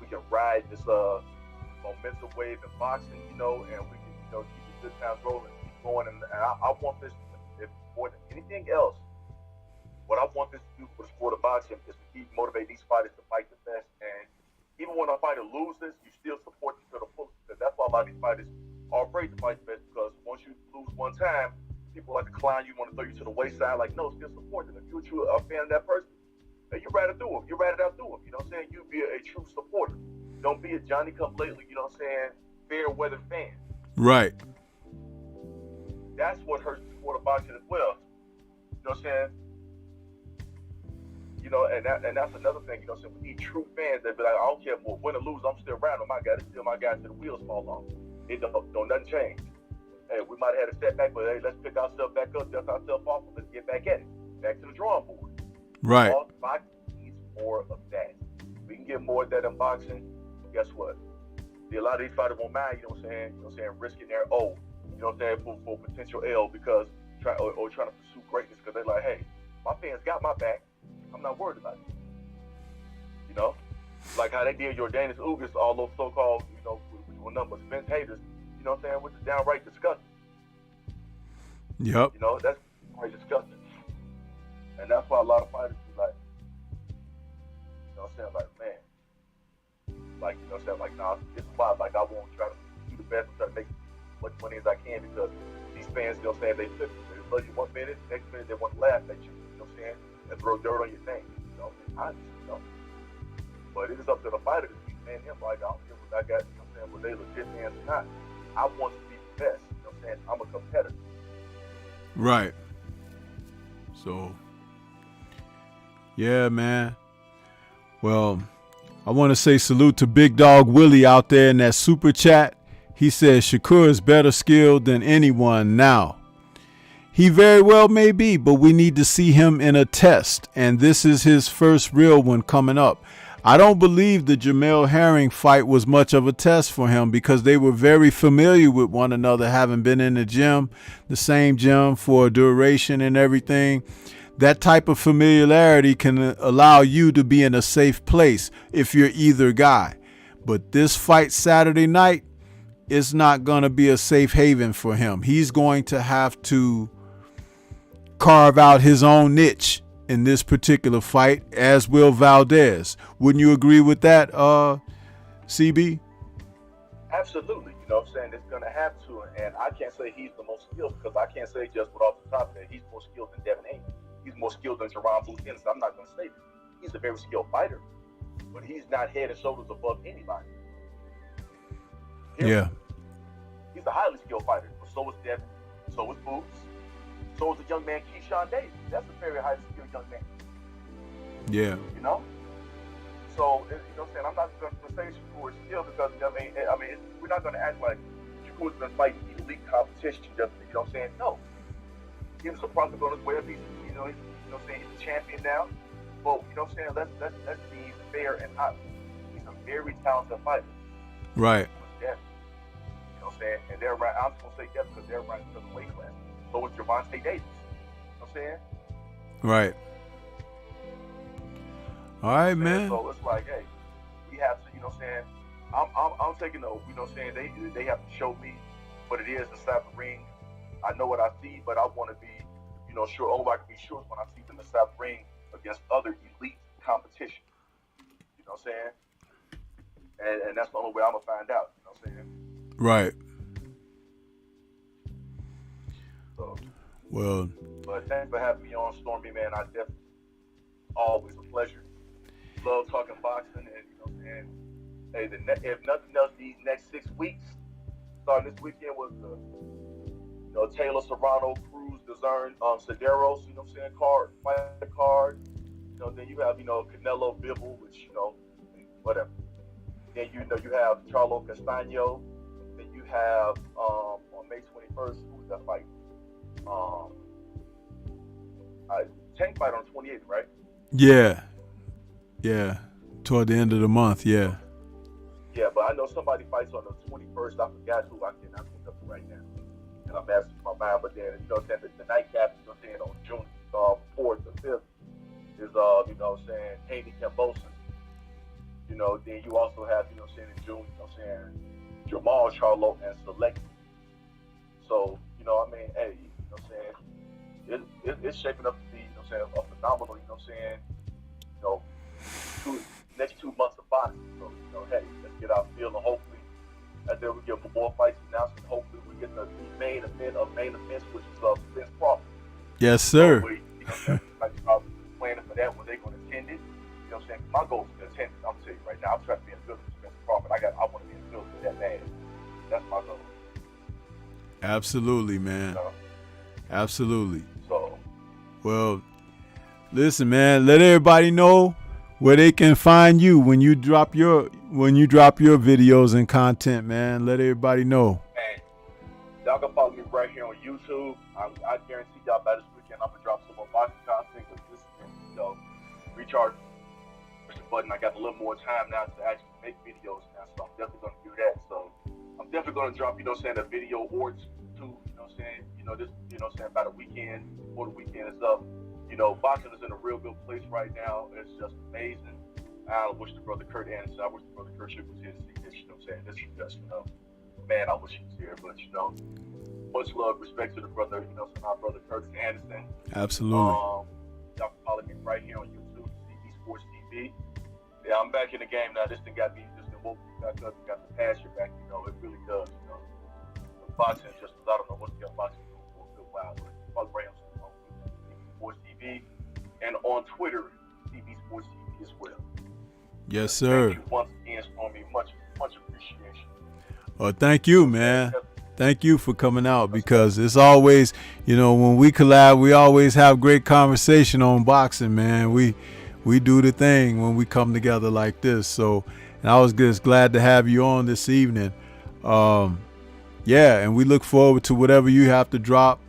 we can ride this momentum wave in boxing. And we can keep the good times rolling, keep going. And I want this, if more than anything else, what I want this to do for the sport of boxing is to keep motivating these fighters to fight the best. And even when a fighter loses, you still support them to the fullest. Because that's why a lot of these fighters are afraid to fight the best, because once you lose one time, people like to clown you, want to throw you to the wayside. Like, no, still support them. If you're a fan of that person, you ride it through them. You ride it out through them. You know what I'm saying? You be a true supporter. Don't be a Johnny come lately, fair weather fan. Right. That's what hurts the sport of boxing as well. You know what I'm saying? And that's another thing, we need true fans that be like, I don't care, well, win or lose, I'm still riding on my guy. It's still my guy till the wheels fall off. It don't nothing change. Hey, we might have had a setback, but hey, let's pick ourselves back up, dust ourselves off, and let's get back at it. Back to the drawing board. Right. All boxing needs more of that. We can get more of that in boxing. Guess what? A lot of these fighters won't mind, risking their O, for potential L, because trying to pursue greatness, because they're like, hey, my fans got my back. I'm not worried about it. Like how they did Jordanis Ugas, all those so-called, with numbers, Vince haters, which is downright disgusting. Yep. That's downright disgusting. And that's why a lot of fighters be like, like, man, like, like, nah, this is why, like, I won't try to do the best and try to make as much money as I can, because these fans, they flip you. They love you 1 minute, next minute they want to laugh at you, and throw dirt on your name, But it is up to the fighter to be saying him, like, I don't care what I got, whether they legit fans or not. I want to be the best, I'm a competitor. Right. So, yeah, man. Well, I want to say salute to Big Dog Willie out there in that super chat. He says Shakur is better skilled than anyone now. He very well may be, but we need to see him in a test, and this is his first real one coming up. I don't believe the Jamel Herring fight was much of a test for him, because they were very familiar with one another, having been in the gym, the same gym for a duration and everything. That type of familiarity can allow you to be in a safe place if you're either guy. But this fight Saturday night is not going to be a safe haven for him. He's going to have to carve out his own niche in this particular fight, as will Valdez. Wouldn't you agree with that, CB? Absolutely. It's going to have to. And I can't say he's the most skilled, because I can't say just off the top that he's more skilled than Devin Haney. He's more skilled than Jerron Booth Ennis. I'm not going to say that. He's a very skilled fighter, but he's not head and shoulders above anybody. Yeah. He's a highly skilled fighter, but so is Devin, so is Boots, so is the young man Keyshawn Davis. That's a very highly skilled young man. Yeah. So, I'm not going to say Shakur is skilled, because, we're not going to act like Shakur's been fighting elite competition just, no. He was a product on his way up. He's a champion now. But, let's be fair and honest. He's a very talented fighter. Right. Yeah. And they're right. I'm just going to say yes, because they're right to the weight class. So is Gervonta Davis. Right. All right, man. So it's like, hey, we have to, I'm taking the, they have to show me what it is inside the ring. I know what I see, but I want to be, sure. All I can be sure is when I see them inside the ring against other elite competition. You know what I'm saying? And that's the only way I'm gonna find out. You know what I'm saying? Right. So, well. But thanks for having me on, Stormy, man. I definitely always a pleasure. Love talking boxing, and hey, if nothing else, these next 6 weeks, starting this weekend, was the Taylor Serrano, Cruz, Dezern, Cederos, fight card. Then you have, Canelo Bivol, which, whatever. Then you have Charlo Castaño. Then you have on May 23rd. 21st. Who was that fight? Tank fight on the 28th, right? Yeah. Toward the end of the month, yeah. Yeah, but I know somebody fights on the 21st. I forgot who. I cannot think of it right now. And I'm asking my mind, but then, you know what I'm saying, the nightcap, you know what I'm saying, on June 4th or 5th is, you know what I'm saying, Haney Camboson. You know, then you also have, you know what I'm saying, in June, you know what I'm saying, Jamal Charlo and Select. So, you know what I mean, hey, you know what I'm saying, it's shaping up to be, you know what I'm saying, a phenomenal, you know what I'm saying, you know, next 2 months of boxing. So, you know, hey, let's get our feel, and hopefully, as then we get more fights announced, and hopefully we get the main events, which is Spence Crawford. Yes, sir. So we, you know, like probably planning for that when they're going to attend it. You know what I'm saying? My goal is to attend it. I'm telling you right now, I'm trying to be in the building with Spence Crawford. I want to be in the building that bad. That's my goal. Absolutely, man. You know? Absolutely. So, well, listen, man, let everybody know where they can find you when you drop your videos and content, man. Let everybody know. Man, y'all can follow me right here on YouTube. I guarantee y'all by this weekend I'm gonna drop some more boxing content, because this is, you know, recharge push the button. I got a little more time now to actually make videos now, so I'm definitely gonna do that. So I'm definitely gonna drop, you know what I'm saying, a video or two, you know what I'm saying, you know, this, you know what I'm saying, about a weekend, before the weekend is up. You know, boxing is in a real good place right now. It's just amazing. I wish the brother Kurt Anderson, I wish the brother Kurt was here to see this, you know what I'm saying? This is just, you know, man, I wish he was here, but, you know, much love, respect to the brother, you know, our brother Kurt Anderson. Absolutely. Y'all can follow me right here on YouTube, CB Sports TV. Yeah, I'm back in the game now. This thing woke me back up, got the passion back, you know, it really does, you know. The boxing just, I don't know what's the boxing for a good while, but follow right on Sports TV, and on Twitter, CB Sports TV as well. Yes, sir. Thank you once again, Stormy. Much appreciation. Well, thank you, man. Thank you for coming out, because it's always, you know, when we collab, we always have great conversation on boxing, man. We do the thing when we come together like this. So, and I was just glad to have you on this evening. Yeah, and we look forward to whatever you have to drop.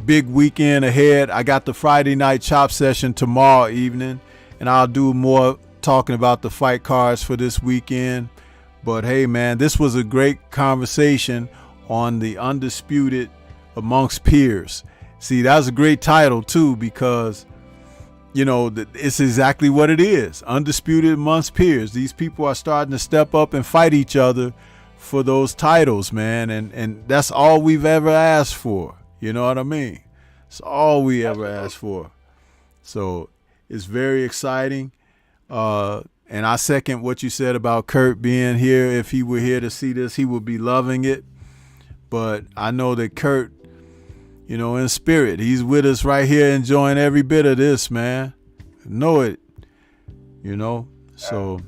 Big weekend ahead. I got the Friday night chop session tomorrow evening, and I'll do more talking about the fight cards for this weekend. But hey, man, this was a great conversation on the Undisputed Amongst Peers. See, that's a great title too, because, you know, it's exactly what it is. Undisputed Amongst Peers. These people are starting to step up and fight each other for those titles, man. And that's all we've ever asked for. You know what I mean? It's all we ever asked for. So it's very exciting. And I second what you said about Kurt being here. If he were here to see this, he would be loving it. But I know that Kurt, you know, in spirit, he's with us right here, enjoying every bit of this, man. Know it, you know. So,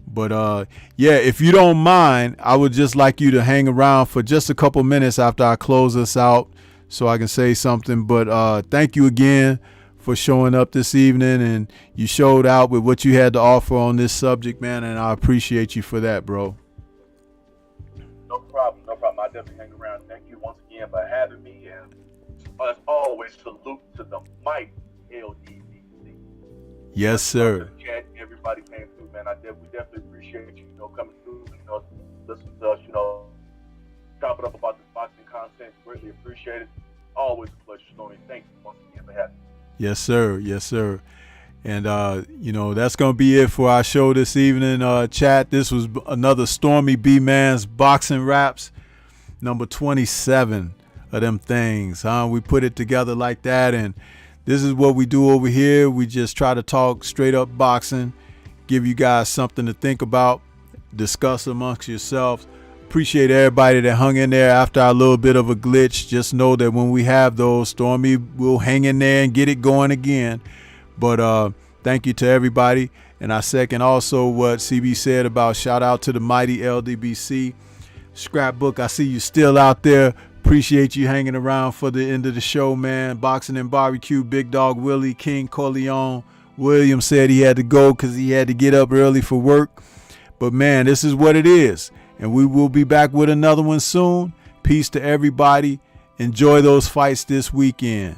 but yeah, if you don't mind, I would just like you to hang around for just a couple minutes after I close us out, so I can say something. But thank you again for showing up this evening, and you showed out with what you had to offer on this subject, man, and I appreciate you for that, bro. No problem. I definitely hang around. Thank you once again for having me, and as always, salute to the mighty LDBC. Yes, sir. Chat, everybody came through, man. We definitely appreciate you, you know, coming through, you know, listening to us, you know, chopping up about this boxing content. Greatly appreciate it. Always a pleasure, Stormy. Thank you once again for having me. Yes, sir. Yes, sir. And, you know, that's going to be it for our show this evening, chat. This was another Stormybman'S Boxing Raps, number 27 of them things. We put it together like that, and this is what we do over here. We just try to talk straight up boxing, give you guys something to think about, discuss amongst yourselves. Appreciate everybody that hung in there after our little bit of a glitch. Just know that when we have those, Stormy will hang in there and get it going again. But thank you to everybody. And I second also what CB said about shout out to the mighty LDBC. Scrapbook, I see you still out there. Appreciate you hanging around for the end of the show, man. Boxing and Barbecue, Big Dog Willie, King Corleone. William said he had to go because he had to get up early for work. But man, this is what it is. And we will be back with another one soon. Peace to everybody. Enjoy those fights this weekend.